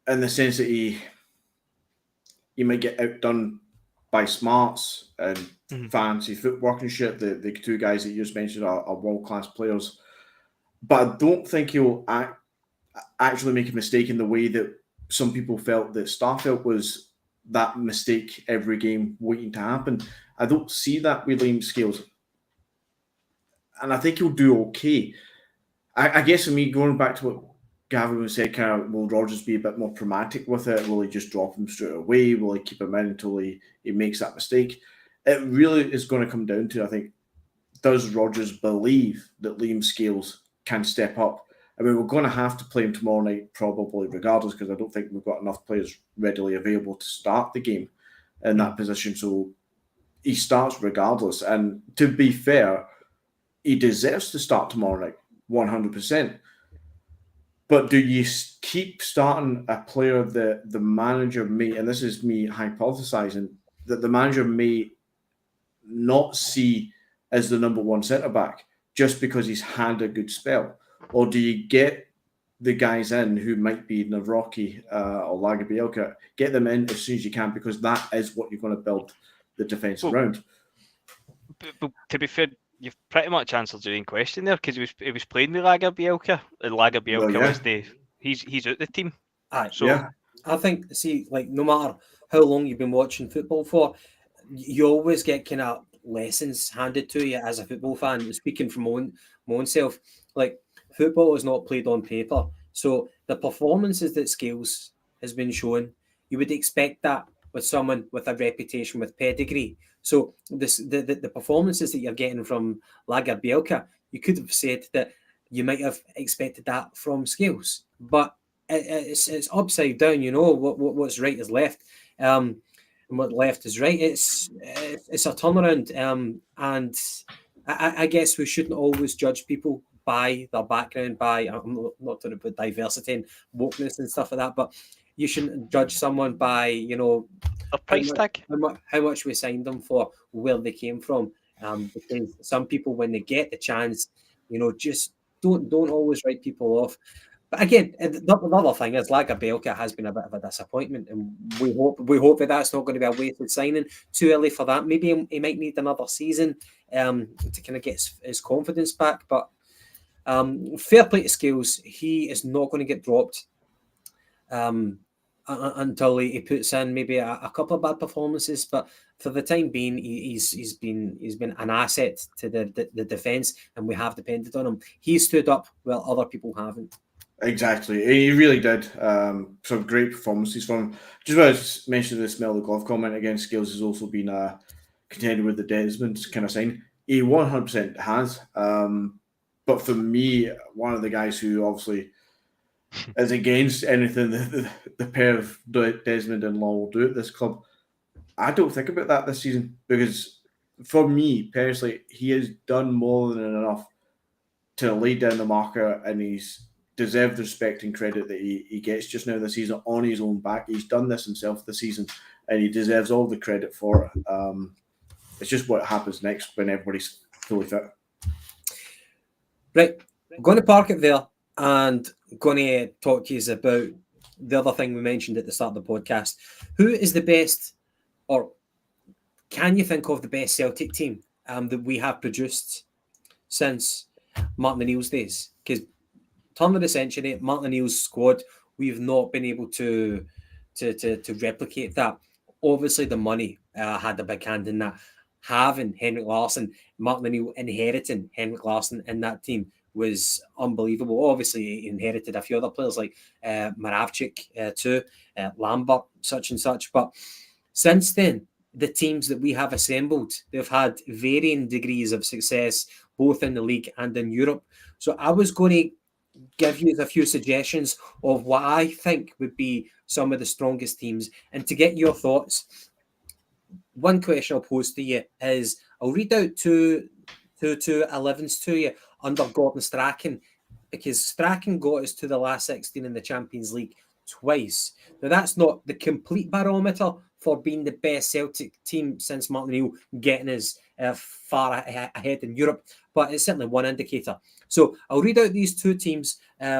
in the sense that he might get outdone by smarts and fancy footwork and shit. The two guys that you just mentioned are world-class players. But I don't think he'll actually make a mistake in the way that some people felt that Starfelt was that mistake every game waiting to happen. I don't see that with Liam Scales. And I think he'll do okay. I guess for me, going back to what Gavin was saying, kind of, will Rodgers be a bit more pragmatic with it? Will he just drop him straight away? Will he keep him in until he makes that mistake? It really is going to come down to, I think, does Rodgers believe that Liam Scales can step up? I mean, we're going to have to play him tomorrow night, probably, regardless, because I don't think we've got enough players readily available to start the game in that position. So he starts regardless. And to be fair, he deserves to start tomorrow night, 100%. But do you keep starting a player that the manager may, and this is me hypothesizing, that the manager may not see as the number one centre-back just because he's had a good spell? Or do you get the guys in who might be Navrocki or Lagerbielke, get them in as soon as you can, because that is what you're going to build the defence around? But to be fair, you've pretty much answered your own question there, because he was playing with Lagerbielke, and Lagerbielke was he's out the team. I think, see, like, no matter how long you've been watching football for, you always get kind of lessons handed to you as a football fan. Speaking from my own self, like, football is not played on paper. So the performances that Scales has been showing, you would expect that with someone with a reputation, with pedigree. So the performances that you're getting from Lagerbielke, you could have said that you might have expected that from Scales. But it's upside down, you know, what's right is left. And what left is right. It's a turnaround. And I guess we shouldn't always judge people by their background, I'm not talking about diversity and wokeness and stuff like that, but you shouldn't judge someone by, you know, a price tag, how much we signed them for, where they came from. Because some people, when they get the chance, you know, just don't always write people off. But again, the other thing is, Lagerbielke has been a bit of a disappointment, and we hope that that's not going to be a wasted signing too early for that. Maybe he might need another season to kind of get his confidence back. But fair play to Scales, he is not going to get dropped until he puts in maybe a couple of bad performances. But for the time being, he's been an asset to the defence, and we have depended on him. He stood up while other people haven't. Exactly, he really did. Some great performances from him. Just want to mention the smell of the glove comment again. Scales has also been contending with the Desmond kind of sign. He 100% has. But for me, one of the guys who obviously is against anything the pair of Desmond and Law will do at this club, I don't think about that this season, because for me personally, he has done more than enough to lay down the marker, and he's deserve the respect and credit that he gets just now this season on his own back. He's done this himself this season, and he deserves all the credit for it. It's just what happens next when everybody's fully fit. Right, I'm going to park it there and going to talk to you about the other thing we mentioned at the start of the podcast. Who is the best, or can you think of the best Celtic team that we have produced since Martin O'Neill's days? Because turn of the century, Martin O'Neill's squad, we've not been able to replicate that. Obviously, the money had a big hand in that. Having Henrik Larsson, Martin O'Neill inheriting Henrik Larsson in that team was unbelievable. Obviously, he inherited a few other players like Moravchik too, Lambert, such and such. But since then, the teams that we have assembled, they've had varying degrees of success, both in the league and in Europe. So I was going to give you a few suggestions of what I think would be some of the strongest teams. And to get your thoughts, one question I'll pose to you is, I'll read out two 11s to you under Gordon Strachan, because Strachan got us to the last 16 in the Champions League twice. Now, that's not the complete barometer for being the best Celtic team since Martin O'Neill getting us far ahead in Europe, but it's certainly one indicator. So I'll read out these two teams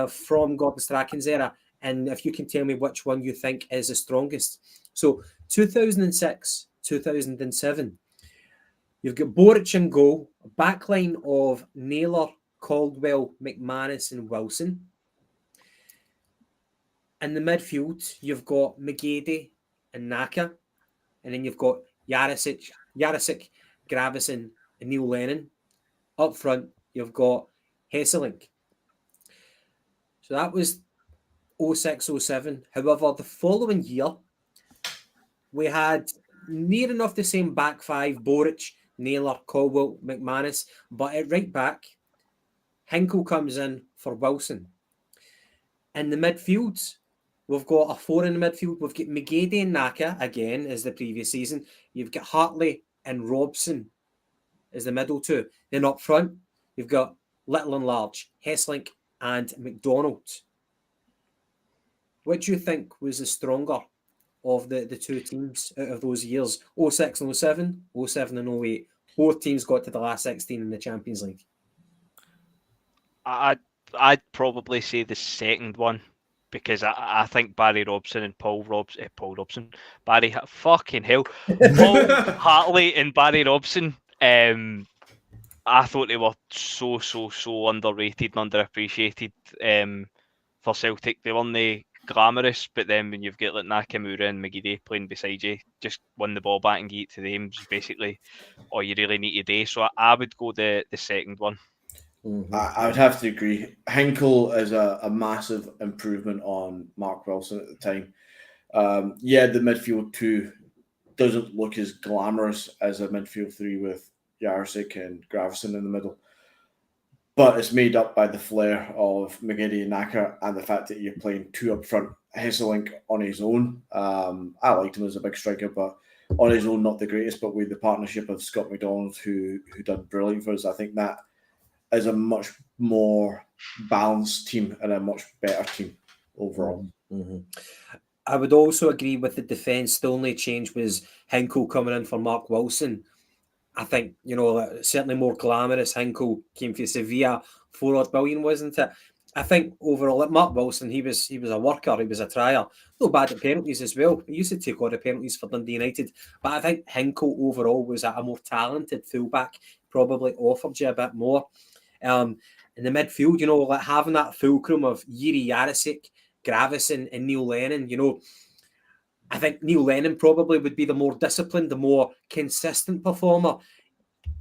from Gordon Strachan's era, and if you can tell me which one you think is the strongest. So 2006, 2007, you've got Boric in goal, a backline of Naylor, Caldwell, McManus and Wilson. In the midfield, you've got McGeady and Naka, and then you've got Jarisic, Gravison and Neil Lennon. Up front, you've got Hesselink. So that was 06-07. However, the following year, we had near enough the same back five: Boric, Naylor, Caldwell, McManus. But at right back, Hinkle comes in for Wilson. In the midfield, we've got a four in the midfield. We've got McGeady and Naka, again, as the previous season. You've got Hartley and Robson as the middle two. Then up front, you've got Little and Large, Hesselink and McDonald. What do you think was the stronger of the two teams out of those years? 06 and 07, 07 and 08. Both teams got to the last 16 in the Champions League. I'd probably say the second one, because I think Barry Robson and Paul Robson, fucking hell, Paul Hartley and Barry Robson. I thought they were so underrated and underappreciated for Celtic. They weren't glamorous, but then when you've got like Nakamura and McGeady playing beside you, just win the ball back and get it to them is basically all you really need to do. So I would go the second one. Mm-hmm. I would have to agree. Hinkle is a massive improvement on Mark Wilson at the time. The midfield two doesn't look as glamorous as a midfield three with Jarisic and Gravison in the middle, but it's made up by the flair of McGeady and Naka and the fact that you're playing two up front. Hesselink on his own, I liked him as a big striker, but on his own, not the greatest. But with the partnership of Scott McDonald, who done brilliant for us, I think that is a much more balanced team and a much better team overall. Mm-hmm. I would also agree with the defence. The only change was Hinkle coming in for Mark Wilson. I think, certainly more glamorous. Hinkle came from Sevilla, 4 billion, wasn't it? I think overall, at Mark Wilson, he was a worker, he was a trier. No bad at penalties as well. He used to take all the penalties for Dundee United. But I think Hinkle overall was a more talented fullback, probably offered you a bit more. In the midfield, like having that fulcrum of Jiri Jarisic, Gravison and Neil Lennon, I think Neil Lennon probably would be the more disciplined, the more consistent performer.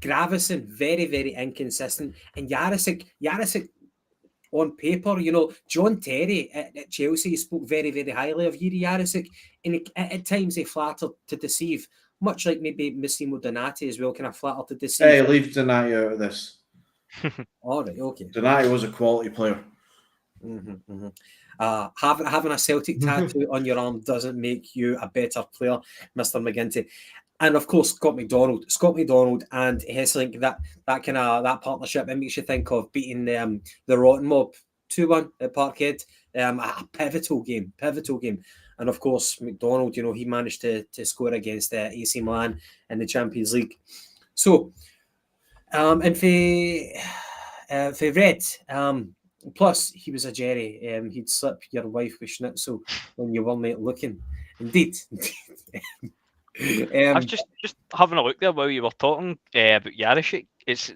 Gravison, very, very inconsistent. And Jarisic on paper, John Terry at Chelsea spoke very, very highly of Jiri Jarisic. And at times he flattered to deceive, much like maybe Massimo Donati as well, kind of flattered to deceive. Hey, leave Donati out of this. All right, okay. Donati was a quality player. Mm-hmm, mm-hmm. Having a Celtic tattoo on your arm doesn't make you a better player, Mr. McGinty. And of course, Scott McDonald and Hesselink, that partnership, it makes you think of beating the Rotten Mob 2-1 at Parkhead. A pivotal game. And of course, McDonald, he managed to score against AC Milan in the Champions League. So, and for Red, plus he was a Jerry. He'd slip your wife with schnitzel when you weren't looking. Indeed. I was just having a look there while you were talking about Yarishik. It's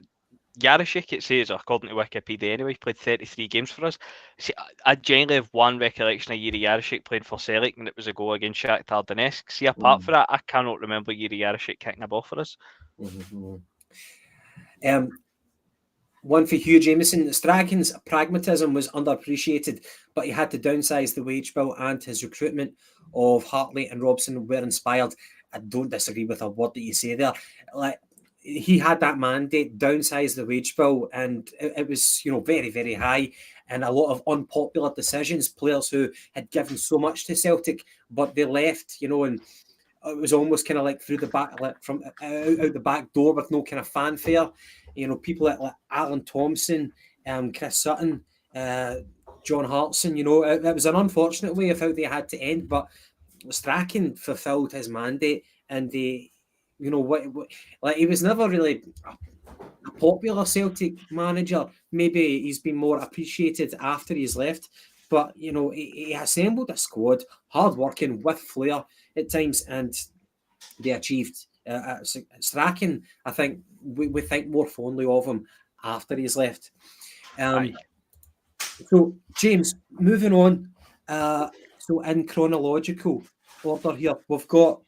Yarishik, it says, according to Wikipedia anyway, played 33 games for us. See, I generally have one recollection of Yuri Yarishik playing for Celtic, and it was a goal against Shakhtar Donetsk. See, apart from that, I cannot remember Yuri Yarishik kicking a ball for us. One for Hugh Jameson. Strachan's pragmatism was underappreciated, but he had to downsize the wage bill, and his recruitment of Hartley and Robson were inspired. I don't disagree with a word that you say there. Like, he had that mandate, downsize the wage bill, and it was, very, very high, and a lot of unpopular decisions. Players who had given so much to Celtic, but they left, and it was almost kind of like through the back, like from out the back door with no kind of fanfare. People like Alan Thompson, Chris Sutton, John Hartson. It was an unfortunate way of how they had to end, but Strachan fulfilled his mandate, and he was never really a popular Celtic manager. Maybe he's been more appreciated after he's left, but he assembled a squad, hard-working, with flair at times, and they achieved. Strachan, I think we think more fondly of him after he's left. So, James, moving on. So, in chronological order here, we've got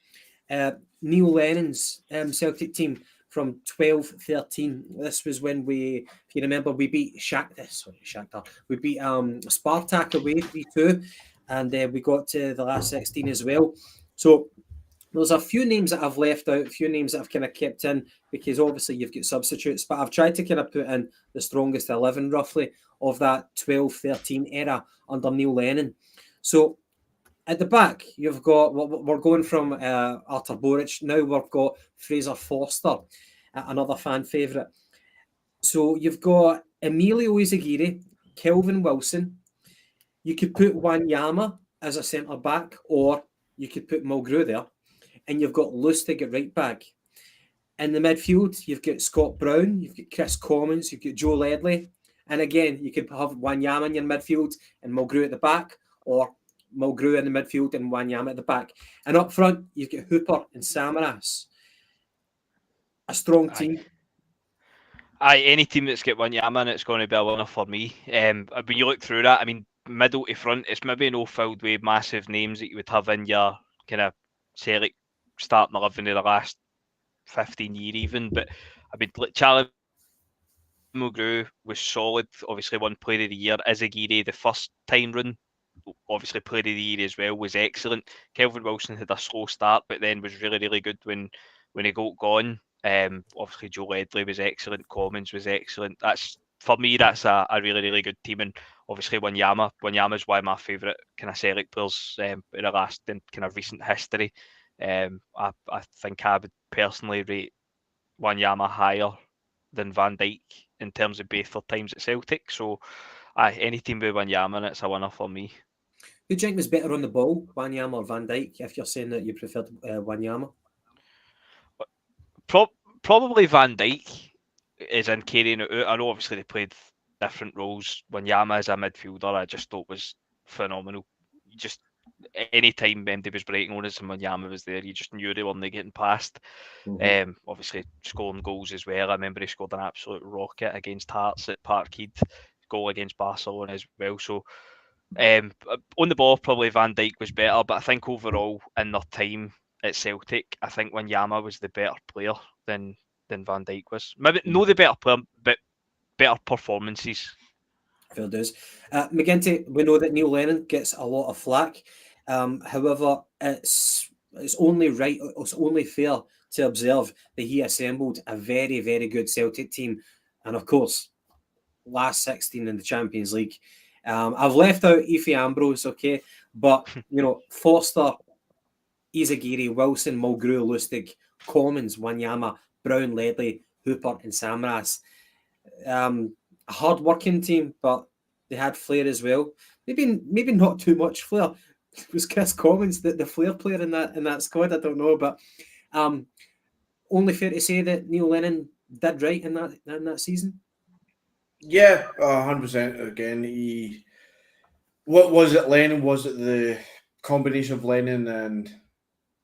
Neil Lennon's Celtic team from 12-13. This was when if you remember, we beat Shakhtar. We beat Spartak away 3-2, and we got to the last 16 as well. So there's a few names that I've left out, a few names that I've kind of kept in, because obviously you've got substitutes, but I've tried to kind of put in the strongest 11 roughly of that 12-13 era under Neil Lennon. So at the back, you've got, we're going from Artur Boric. Now we've got Fraser Forster, another fan favourite. So you've got Emilio Izaguirre, Kelvin Wilson. You could put Wanyama as a centre-back, or you could put Mulgrew there. And you've got Lustig at right back. In the midfield, you've got Scott Brown, you've got Chris Commons, you've got Joe Ledley. And again, you could have Wanyama in your midfield and Mulgrew at the back, or Mulgrew in the midfield and Wanyama at the back. And up front, you've got Hooper and Samaras. A strong team. Any team that's got Wanyama in it's going to be a winner for me. When you look through that, I mean, middle to front, it's maybe no filled with massive names that you would have in your kind of Celtic starting 11 of the last 15 years even, but I mean, Charlie Mulgrew was solid, obviously won Player of the Year. Izaguirre, the first time run, obviously Player of the Year as well, was excellent. Kelvin Wilson had a slow start, but then was really, really good when he got gone. Obviously Joe Ledley was excellent, Commons was excellent. For me, that's a really, really good team. And obviously Wanyama is one of my favourite kind of Celtic players in the last kind of recent history. I think I would personally rate Wanyama higher than Van Dijk in terms of both their times at Celtic. So any team with Wanyama in it's a winner for me. Who do you think was better on the ball, Wanyama or Van Dijk, if you're saying that you preferred Wanyama? Probably Van Dijk is in carrying it out. I know obviously they played different roles. Wanyama as a midfielder, I just thought was phenomenal. Just any time Mendy was breaking on us and Wanyama was there, you just knew they weren't getting past. Obviously scoring goals as well. I remember he scored an absolute rocket against Hearts at Parkhead, goal against Barcelona as well. So on the ball, probably Van Dijk was better, but I think overall in their time at Celtic, I think Wanyama was the better player than Van Dijk was. Maybe not the better player, but better performances. Fair dues. McGinty, we know that Neil Lennon gets a lot of flack. However, it's only right, it's only fair to observe that he assembled a very, very good Celtic team. And of course, last 16 in the Champions League. I've left out Efe Ambrose, okay? But, Forster, Izaguirre, Wilson, Mulgrew, Lustig, Commons, Wanyama, Brown, Ledley, Hooper and Samaras. A hard-working team, but They had flair as well. Maybe not too much flair. It was Chris Commons, the flair player in that squad. I don't know, but only fair to say that Neil Lennon did right in that season. Yeah, 100%. Again, what was it, Lennon? Was it the combination of Lennon and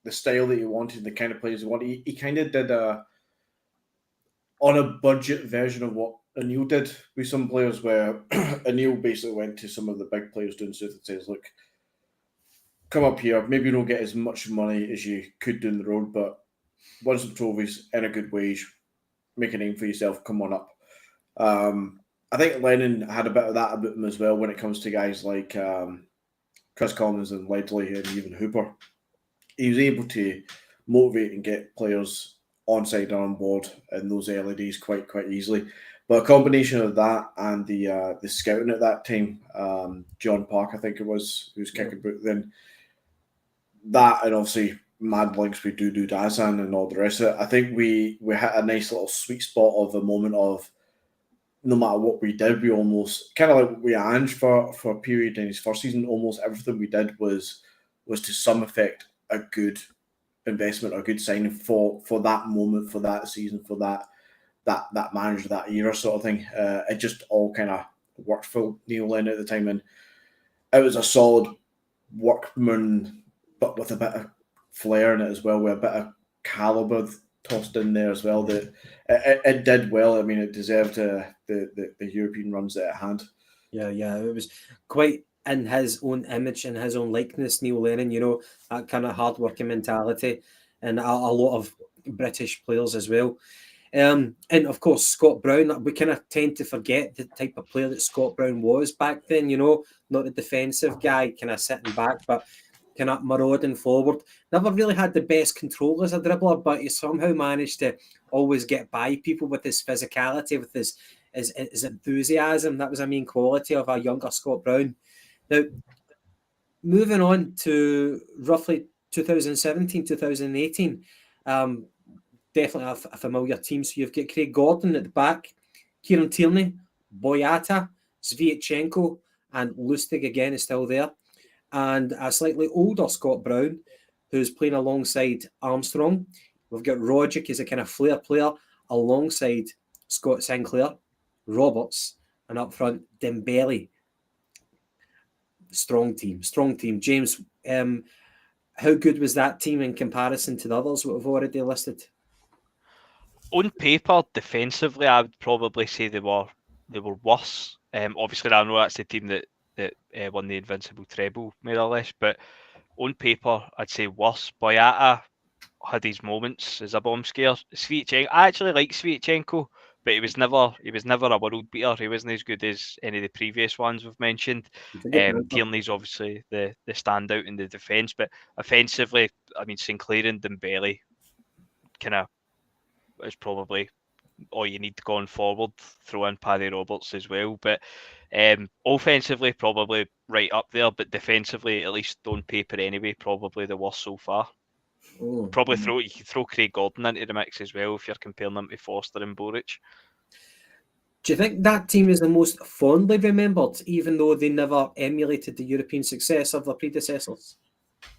the style that he wanted, the kind of players he wanted? He kind of did on a budget version of what O'Neill did with some players, where O'Neill basically went to some of the big players doing so and says, look, come up here, maybe you don't get as much money as you could do in the road, but win some trophies in a good wage, make a name for yourself, come on up. I think Lennon had a bit of that about him as well when it comes to guys like Chris Commons and Ledley and even Hooper. He was able to motivate and get players on side and on board in those early days quite easily. But a combination of that and the scouting at that time, John Park, I think it was, who was kicking boot then, that and obviously mad links with Dudu Dazan and all the rest of it. I think we hit a nice little sweet spot of a moment of no matter what we did, we almost kind of like we Ange for a period in his first season. Almost everything we did was to some effect a good investment or a good signing for that moment, for that season, for that manager, that era sort of thing. It just all kind of worked for Neil Lennon at the time, and it was a solid workman, but with a bit of flair in it as well, with a bit of calibre tossed in there as well. That it did well. I mean, it deserved the European runs that it had. Yeah, it was quite in his own image and his own likeness, Neil Lennon, that kind of hard-working mentality, and a lot of British players as well. And of course, Scott Brown, we kind of tend to forget the type of player that Scott Brown was back then, not the defensive guy kind of sitting back, but kind of marauding forward. Never really had the best control as a dribbler, but he somehow managed to always get by people with his physicality, with his enthusiasm. That was a main quality of a younger Scott Brown. Now, moving on to roughly 2017, 2018, definitely a familiar team. So you've got Craig Gordon at the back, Kieran Tierney, Boyata, Sviatchenko, and Lustig again is still there. And a slightly older Scott Brown, who's playing alongside Armstrong. We've got Rogic as a kind of flair player alongside Scott Sinclair, Roberts, and up front, Dembele. Strong team. James, how good was that team in comparison to the others we've already listed? On paper, defensively, I would probably say they were worse. Obviously, I know that's the team that won the Invincible treble, more or less. But on paper, I'd say worse. Boyata had his moments as a bomb scare. Sviatchenko, I actually like Sviatchenko, but he was never a world beater. He wasn't as good as any of the previous ones we've mentioned. Tierney's obviously the standout in the defence, but offensively, I mean, Sinclair and Dembele kind of is probably all you need going forward. Throw in Paddy Roberts as well, but offensively probably right up there, but defensively, at least on paper anyway, probably the worst so far. You can throw Craig Gordon into the mix as well if you're comparing them to Foster and Boric. Do you think that team is the most fondly remembered, even though they never emulated the European success of their predecessors?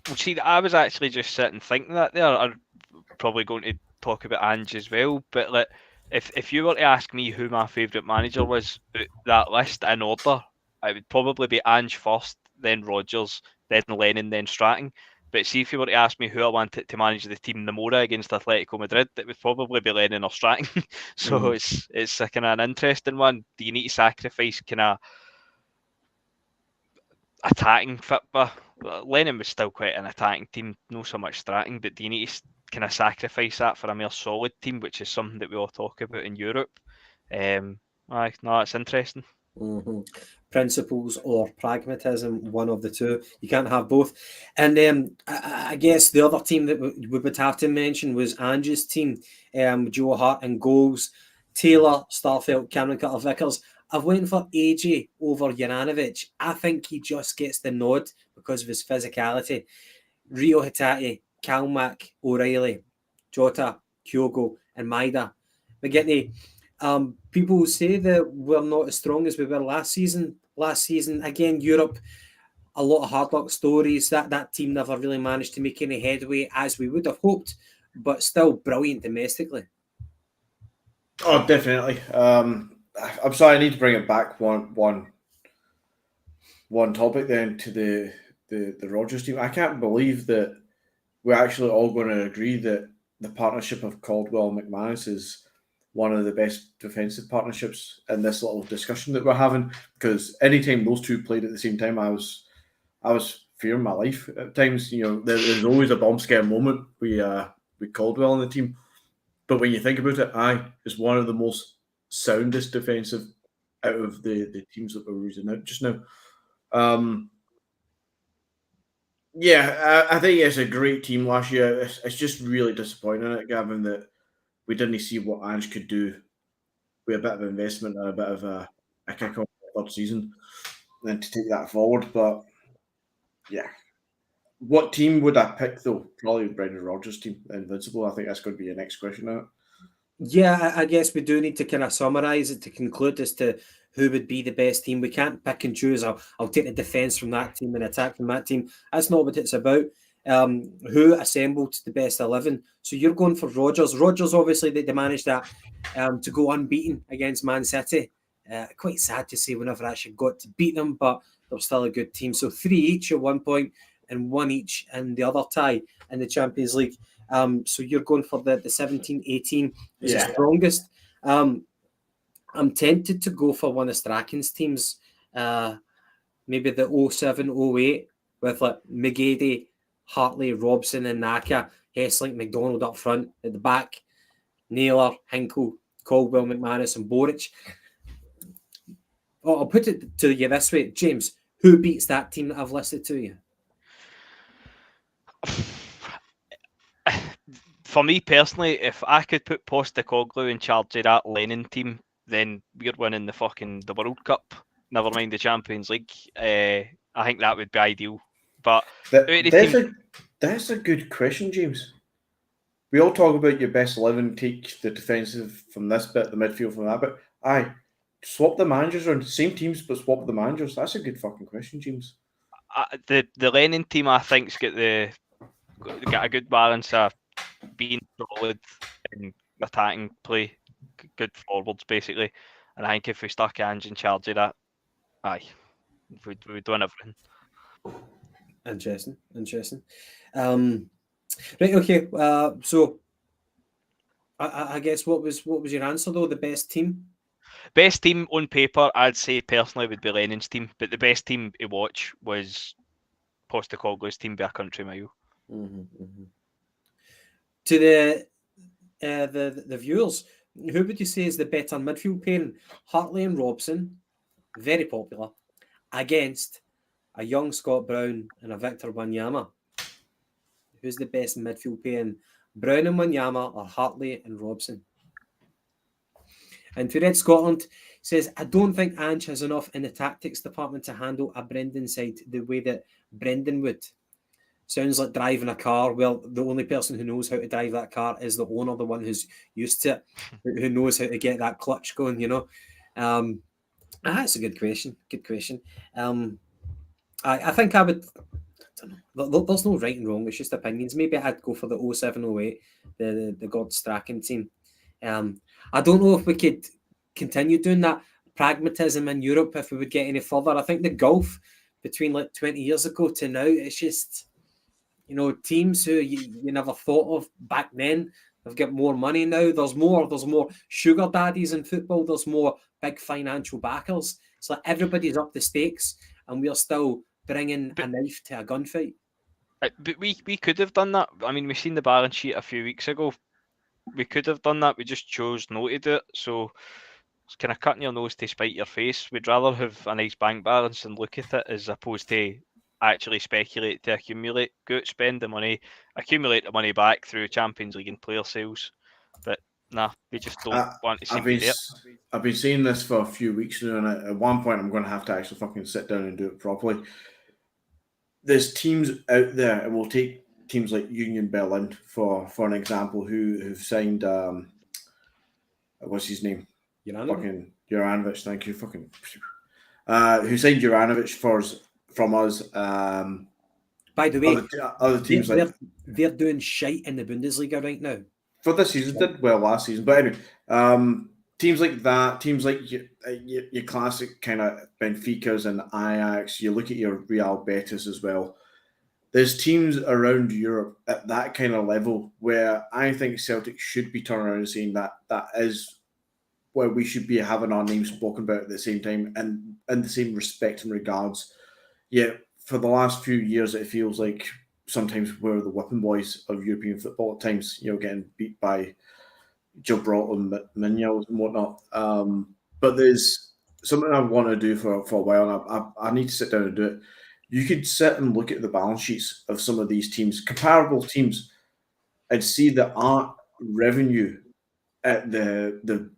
Well, see, I was actually just sitting thinking that there. I'm probably going to talk about Ange as well, but like, if you were to ask me who my favourite manager was, that list in order, it would probably be Ange first, then Rodgers, then Lennon, then Stratton. But see, if you were to ask me who I wanted to manage the team the more against Atletico Madrid, it would probably be Lennon or Stratton. So it's a kind of an interesting one. Do you need to sacrifice kind of attacking football? Lennon was still quite an attacking team, not so much Stratton, but do you need to kind of sacrifice that for a more solid team, which is something that we all talk about in Europe? It's interesting. Principles or pragmatism, one of the two. You can't have both. And I guess the other team that we would have to mention was Ange's team. Joe Hart in goals, Taylor, Starfelt, Cameron Carter-Vickers. I've went for AJ over Juranovic. I think he just gets the nod because of his physicality. Rio Hatate, Kalmak, O'Reilly, Jota, Kyogo, and Maida. McGinty. People say that we're not as strong as we were last season. last season. Again, Europe, a lot of hard luck stories. That team never really managed to make any headway as we would have hoped, but still brilliant domestically. Oh, definitely. I'm sorry, I need to bring it back one topic then to the Rodgers team. I can't believe that we're actually all going to agree that the partnership of Caldwell and McManus is one of the best defensive partnerships in this little discussion that we're having. Because anytime those two played at the same time, I was fearing my life at times. There's always a bomb scare moment with Caldwell on the team. But when you think about it, is one of the most soundest defensive out of the teams that we're using out just now. I think it's a great team last year. It's just really disappointing, Gavin, that we didn't see what Ange could do with a bit of investment and a bit of a kick off the third season and to take that forward. But yeah. What team would I pick, though? Probably Brendan Rodgers' team, Invincible. I think that's going to be your next question now. Yeah, I guess we do need to kind of summarise it to conclude as to who would be the best team. We can't pick and choose. I'll take the defence from that team and attack from that team. That's not what it's about. Who assembled the best 11? So you're going for Rodgers. Rodgers, obviously, they managed that to go unbeaten against Man City. Quite sad to say we never actually got to beat them, but they're still a good team. So 3 each at 1 point and 1 each in the other tie in the Champions League. So you're going for the 17-18 is the strongest. I'm tempted to go for one of Strachan's teams, maybe the 07-08 with like McGady, Hartley, Robson and Naka, Hesslink, McDonald up front, at the back, Naylor, Hinkle, Caldwell, McManus and Boric. I'll put it to you this way, James, who beats that team that I've listed to you? For me personally, if I could put Postecoglou in charge of that Lennon team, then we're winning the World Cup. Never mind the Champions League. I think that would be ideal. But that's a good question, James. We all talk about your best 11, take the defensive from this bit, the midfield from that bit. Swap the managers around. Same teams, but swap the managers. That's a good fucking question, James. The Lennon team, I think, got a good balance of being solid in attacking play, good forwards basically. And I think if we stuck Ange in charge of that, we'd win everything. Interesting. Right, okay. So I guess what was your answer though? The best team? Best team on paper, I'd say personally would be Lennon's team, but the best team to watch was Postecoglou's team by a country mile. Mm-hmm. To the viewers, who would you say is the better midfield pairing? Hartley and Robson, very popular, against a young Scott Brown and a Victor Wanyama. Who's the best midfield pairing? Brown and Wanyama or Hartley and Robson? And to Red Scotland says, I don't think Ange has enough in the tactics department to handle a Brendan side the way that Brendan would. Sounds like driving a car. Well, the only person who knows how to drive that car is the owner, the one who's used to it, who knows how to get that clutch going, That's a good question. I think I would... I don't know. There's no right and wrong. It's just opinions. Maybe I'd go for the 07-08, the God Strachan team. I don't know if we could continue doing that pragmatism in Europe if we would get any further. I think the gulf between like 20 years ago to now, it's just, teams who you never thought of back then have got more money now. There's more sugar daddies in football. There's more big financial backers. It's like everybody's up the stakes and we're still bringing a knife to a gunfight. But we could have done that. I mean, we've seen the balance sheet a few weeks ago. We could have done that. We just chose not to do it. So it's kind of cutting your nose to spite your face. We'd rather have a nice bank balance and look at it as opposed to actually speculate to accumulate. Go out, spend the money, accumulate the money back through Champions League and player sales. But we just don't want to see it. I've been saying this for a few weeks now, and at one point I'm going to have to actually fucking sit down and do it properly. There's teams out there, and we'll take teams like Union Berlin for an example, who've signed what's his name? Juranovic. Fucking Juranovic, thank you. Fucking who signed Juranovic from us. By the way, Other teams they're doing shite in the Bundesliga right now. For this season, did well last season. But anyway, teams like that, teams like your classic kind of Benficas and Ajax, you look at your Real Betis as well. There's teams around Europe at that kind of level where I think Celtic should be turning around and saying that is where we should be having our names spoken about at the same time and in the same respect and regards. Yeah, for the last few years, it feels like sometimes we're the whipping boys of European football at times, getting beat by Gibraltar and Minions and whatnot. But there's something I want to do for a while, and I need to sit down and do it. You could sit and look at the balance sheets of some of these teams, comparable teams, and see that our revenue at the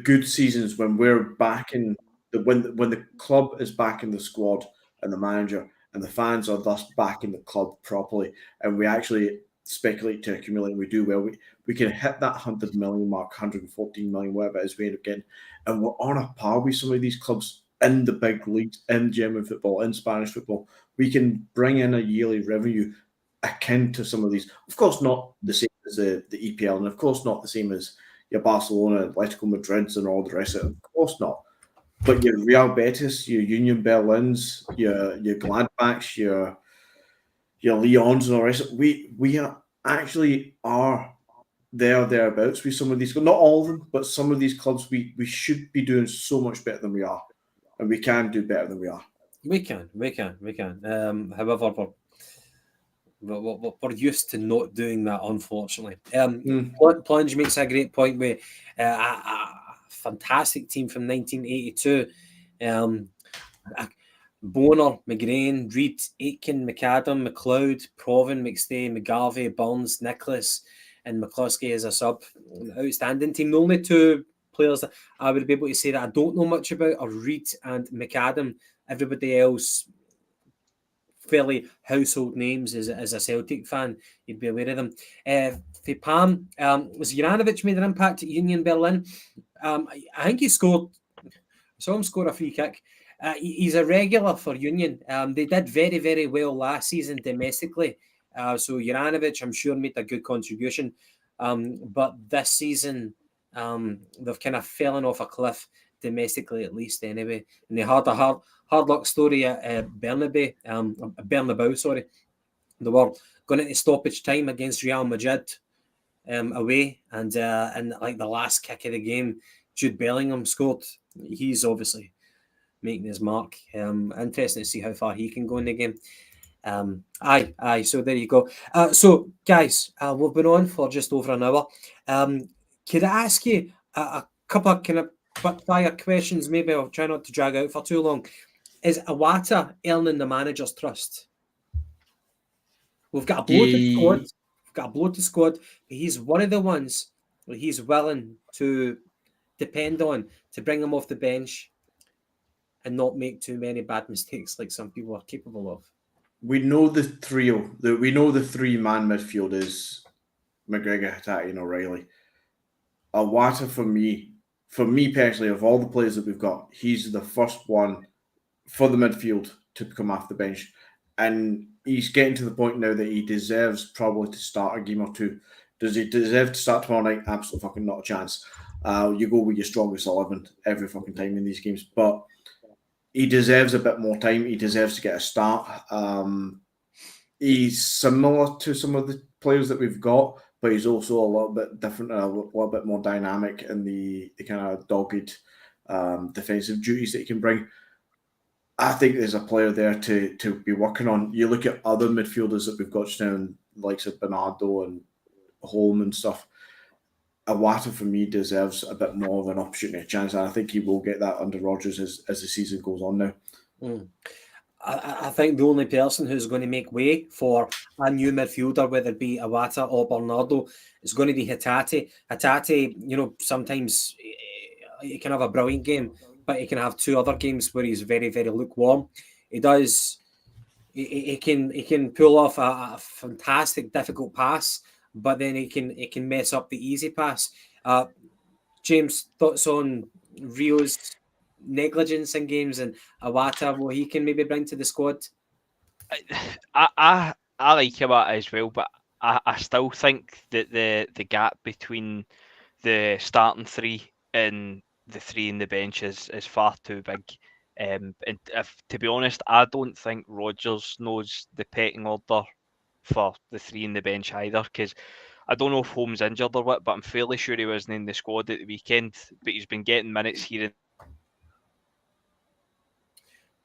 good seasons when we're back in when the club is back in the squad and the manager and the fans are thus back in the club properly, and we actually speculate to accumulate and we do well, we can hit that 100 million mark, 114 million, whatever it is we end up getting, and we're on a par with some of these clubs in the big leagues, in German football, in Spanish football. We can bring in a yearly revenue akin to some of these. Of course, not the same as the EPL, and of course not the same as your Barcelona, Atletico Madrids, and all the rest of it. Of course not. But your Real Betis, your Union Berlins, your Gladbachs, your Lyons, and all the rest of it, we are thereabouts with some of these. Not all of them, but some of these clubs, we should be doing so much better than we are. And we can do better than we are. We can. However, we're used to not doing that, unfortunately. Plunge makes a great point with a fantastic team from 1982. Boner, McGrain, Reid, Aitken, McAdam, McLeod, Proven, McStay, McGarvey, Burns, Nicholas, and McCluskey as a sub. Outstanding team. The only two players that I would be able to say that I don't know much about are Reid and McAdam. Everybody else, fairly household names as a Celtic fan, you'd be aware of them. For Pam, was Juranovic made an impact at Union Berlin? I think he scored. I saw him score a free kick. He's a regular for Union. They did very, very well last season domestically. So Juranovic, I'm sure, made a good contribution. But this season, they've kind of fallen off a cliff domestically, at least anyway. And they had a hard luck story at Bernabeu, sorry. They were going into stoppage time against Real Madrid away, and in like the last kick of the game, Jude Bellingham scored. He's obviously making his mark. Interesting to see how far he can go in the game. Aye. So there you go. So guys, we've been on for just over an hour. Could I ask you a couple of kind of quick fire questions? Maybe I'll try not to drag out for too long. Is Iwata earning the manager's trust? We've got a bloated squad. But he's one of the ones that he's willing to depend on to bring him off the bench and not make too many bad mistakes like some people are capable of. We know the trio. We know the three-man midfield is McGregor, Hatate, and O'Reilly. Iwata, for me personally, of all the players that we've got, he's the first one for the midfield to come off the bench. And he's getting to the point now that he deserves probably to start a game or two. Does he deserve to start tomorrow night? Absolutely fucking not a chance. You go with your strongest 11 every fucking time in these games. But he deserves a bit more time. He deserves to get a start. He's similar to some of the players that we've got, but he's also a little bit different, a little bit more dynamic in the kind of dogged defensive duties that he can bring. I think there's a player there to be working on. You look at other midfielders that we've got just now, likes of Bernardo and Holm and stuff. Iwata, for me, deserves a bit more of an opportunity, a chance, and I think he will get that under Rodgers as the season goes on now. I think the only person who's going to make way for a new midfielder, whether it be Iwata or Bernardo, is going to be Hatate. Hatate, sometimes he can have a brilliant game, but he can have two other games where he's very, very lukewarm. He can pull off a fantastic, difficult pass, but then he can mess up the easy pass. James, thoughts on Rio's negligence in games and Awata, what he can maybe bring to the squad? I like him as well, but I still think that the gap between the starting three and the three in the bench is far too big. And to be honest, I don't think Rodgers knows the pecking order for the three in the bench either, because I don't know if Holmes injured or what, but I'm fairly sure he wasn't in the squad at the weekend. But he's been getting minutes here and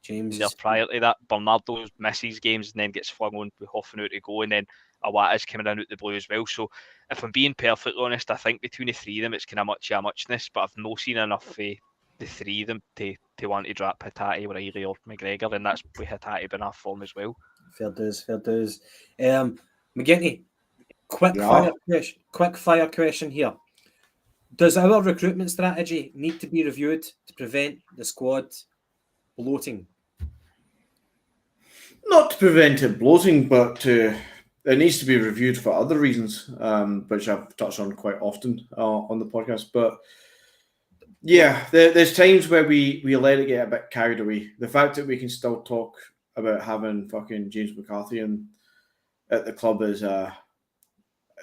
James there is prior to that. Bernardo misses games and then gets flung on with half an hour to go, and then Awata's coming in out the blue as well. So if I'm being perfectly honest, I think between the three of them it's kind of muchness, but I've not seen enough of the three of them to want to drop Hatate, Riley or McGregor, and that's with Hatate being off form as well. fair dues. McGinty, quick Yeah. fire question here. Does our recruitment strategy need to be reviewed to prevent the squad bloating? Not to prevent it bloating, but it needs to be reviewed for other reasons, which I've touched on quite often on the podcast. But yeah, there's times where we let it get a bit carried away. The fact that we can still talk about having fucking James McCarthy at the club is a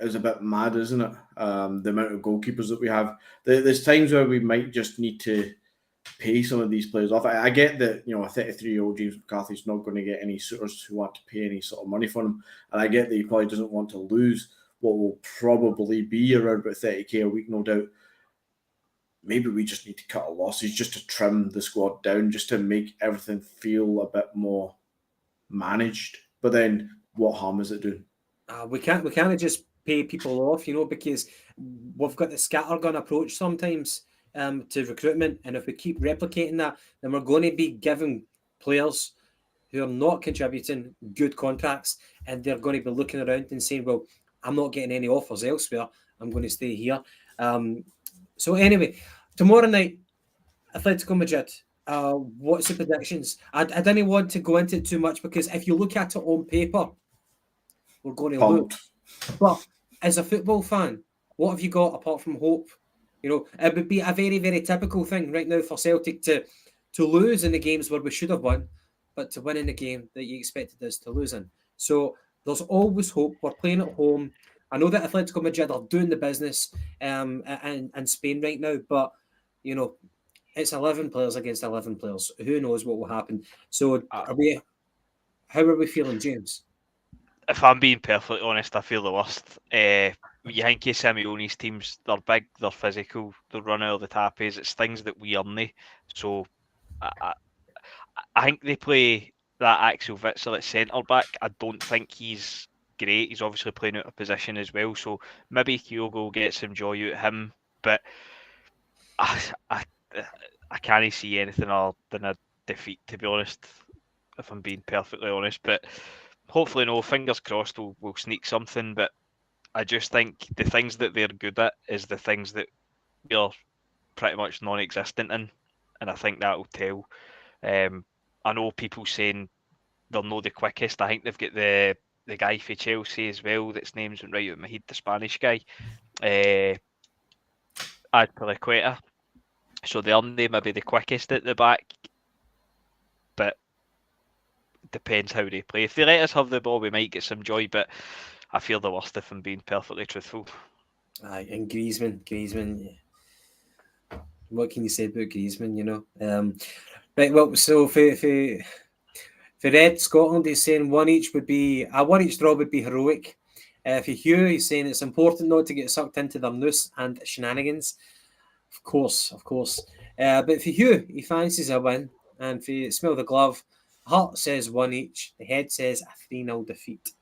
bit mad, isn't it? The amount of goalkeepers that we have. There's times where we might just need to pay some of these players off. I get that, a 33-year-old James McCarthy is not going to get any suitors who want to pay any sort of money for him, and I get that he probably doesn't want to lose what will probably be around about 30k a week, no doubt. Maybe we just need to cut our losses just to trim the squad down, just to make everything feel a bit more managed. But then, what harm is it doing? We can't just pay people off, because we've got the scattergun approach sometimes to recruitment, and if we keep replicating that, then we're going to be giving players who are not contributing good contracts, and they're going to be looking around and saying, well, I'm not getting any offers elsewhere, I'm going to stay here. So anyway, tomorrow night, Atletico Madrid. What's the predictions? I didn't want to go into it too much, because if you look at it on paper, we're going to lose. But as a football fan, what have you got apart from hope? It would be a very, very typical thing right now for Celtic to lose in the games where we should have won, but to win in the game that you expected us to lose in. So there's always hope. We're playing at home. I know that Atletico Madrid are doing the business in Spain right now, but it's 11 players against 11 players. Who knows what will happen? So how are we feeling, James? If I'm being perfectly honest, I feel the worst. Yankee Simeone's teams, they're big, they're physical, they're running all the tappies. It's things that we aren't. So I think they play that Axel Witsel at centre back. I don't think he's great. He's obviously playing out of position as well. So maybe Kyogo will get some joy out of him. But I can't see anything other than a defeat, to be honest, if I'm being perfectly honest. But hopefully, no, fingers crossed, we'll sneak something. But I just think the things that they're good at is the things that we're pretty much non-existent in. And I think that will tell. I know people saying they're not the quickest. I think they've got the guy for Chelsea as well, that's names went right out of my head, the Spanish guy. Adpilicueta. So they aren't maybe the quickest at the back, but it depends how they play. If they let us have the ball, we might get some joy, but I feel the worst if I'm being perfectly truthful. And Griezmann. What can you say about Griezmann, Right, well, so for Red Scotland, he's saying one each draw would be heroic. For Hugh, he's saying it's important not to get sucked into their noose and shenanigans. Of course. But for Hugh, he fancies a win. And for Smell the Glove, heart says one each. The head says a 3-0 defeat.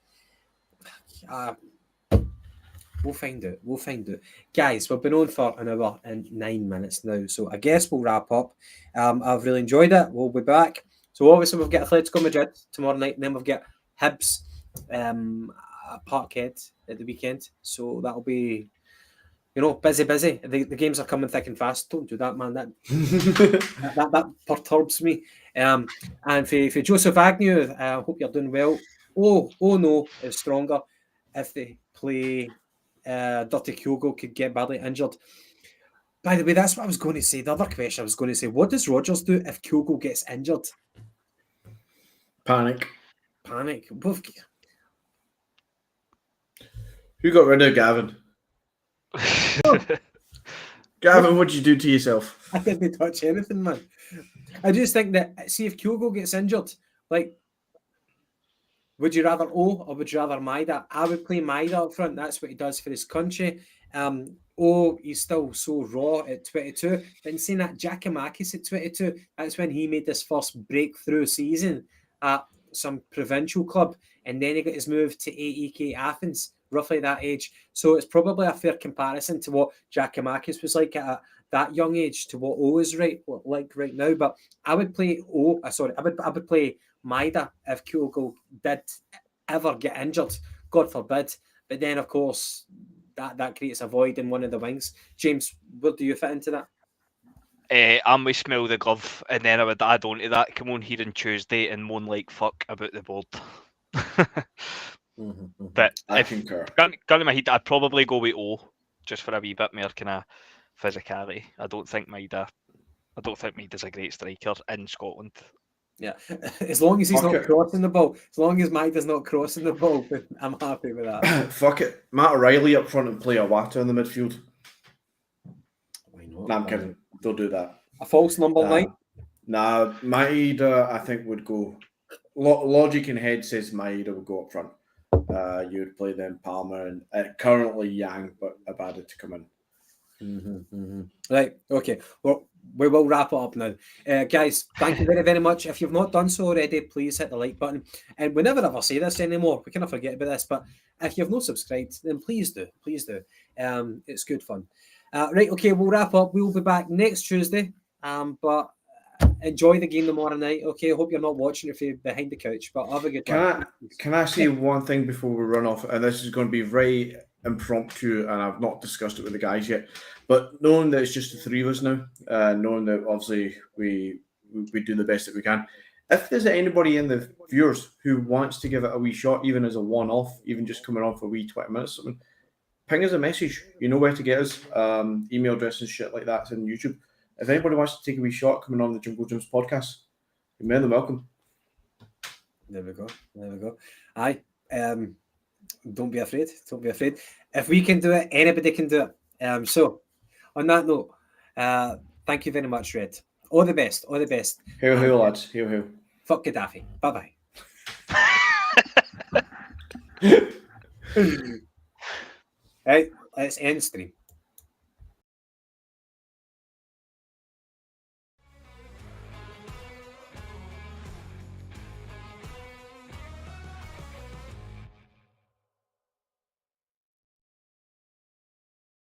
We'll find out. Guys, we've been on for an hour and 9 minutes now. So I guess we'll wrap up. I've really enjoyed it. We'll be back. So obviously we've got Atletico Madrid tomorrow night. And then we've got Hibs at Parkhead at the weekend. So that'll be... busy. The games are coming thick and fast. Don't do that, man. That perturbs me. And for Joseph Agnew, I hope you're doing well. Oh no, is stronger. If they play Dirty Kyogo could get badly injured. By the way, that's what I was going to say. The other question I was going to say, what does Rodgers do if Kyogo gets injured? Panic. Panic. Who got rid of Gavin? Gavin, what'd you do to yourself? I didn't touch anything, man. I just think that, see, if Kyogo gets injured, like, would you rather O or would you rather Maida? I would play Maida up front. That's what he does for his country. O, he's still so raw at 22. But in saying that, Giacomakis at 22, that's when he made this first breakthrough season at some provincial club. And then he got his move to AEK Athens, roughly that age. So it's probably a fair comparison to what Giacomakis was like at that young age to what O is like right now. But I would play I would play Maida if Kyogo did ever get injured, God forbid. But then, of course, that creates a void in one of the wings. James, where do you fit into that? I'm with Smell the Glove, and then I would add on to that, come on here on Tuesday and moan like fuck about the board. But I concur. Gun in my head, I'd probably go with O, just for a wee bit more kind of physicality. I don't think Maida's a great striker in Scotland. Yeah, as long as he's not crossing the ball, as long as Maida's not crossing the ball, I'm happy with that. Fuck it. Matt O'Reilly up front and play Awata in the midfield. Why not? No, I'm kidding. Don't do that. A false number 9? Nah, Maida, I think, would go. Logic in head says Maida would go up front. You would play then Palma and currently Yang, but Abada to come in. Right, okay. Well, we will wrap it up now. Guys, thank you very, very much. If you've not done so already, please hit the like button. And we never ever say this anymore. We kind of forget about this, but if you've not subscribed, then please do. Please do. It's good fun. Right, okay, we'll wrap up. We'll be back next Tuesday. But enjoy the game tomorrow night. Okay, I hope you're not watching it from behind the couch, but have a good one. Can I say one thing before we run off? And this is going to be very impromptu, and I've not discussed it with the guys yet. But knowing that it's just the three of us now, knowing that obviously we do the best that we can. If there's anybody in the viewers who wants to give it a wee shot, even as a one-off, even just coming on for a wee 20 minutes, something, ping us a message. You know where to get us. Email address and shit like that's in YouTube. If anybody wants to take a wee shot coming on the Jungle Gyms podcast, you're more than welcome. There we go. Aye. Don't be afraid. If we can do it, anybody can do it. So, on that note, thank you very much, Red. All the best. Hail, hail, lads. Hail, hail. Fuck Gaddafi. Bye-bye. Right, let's end stream.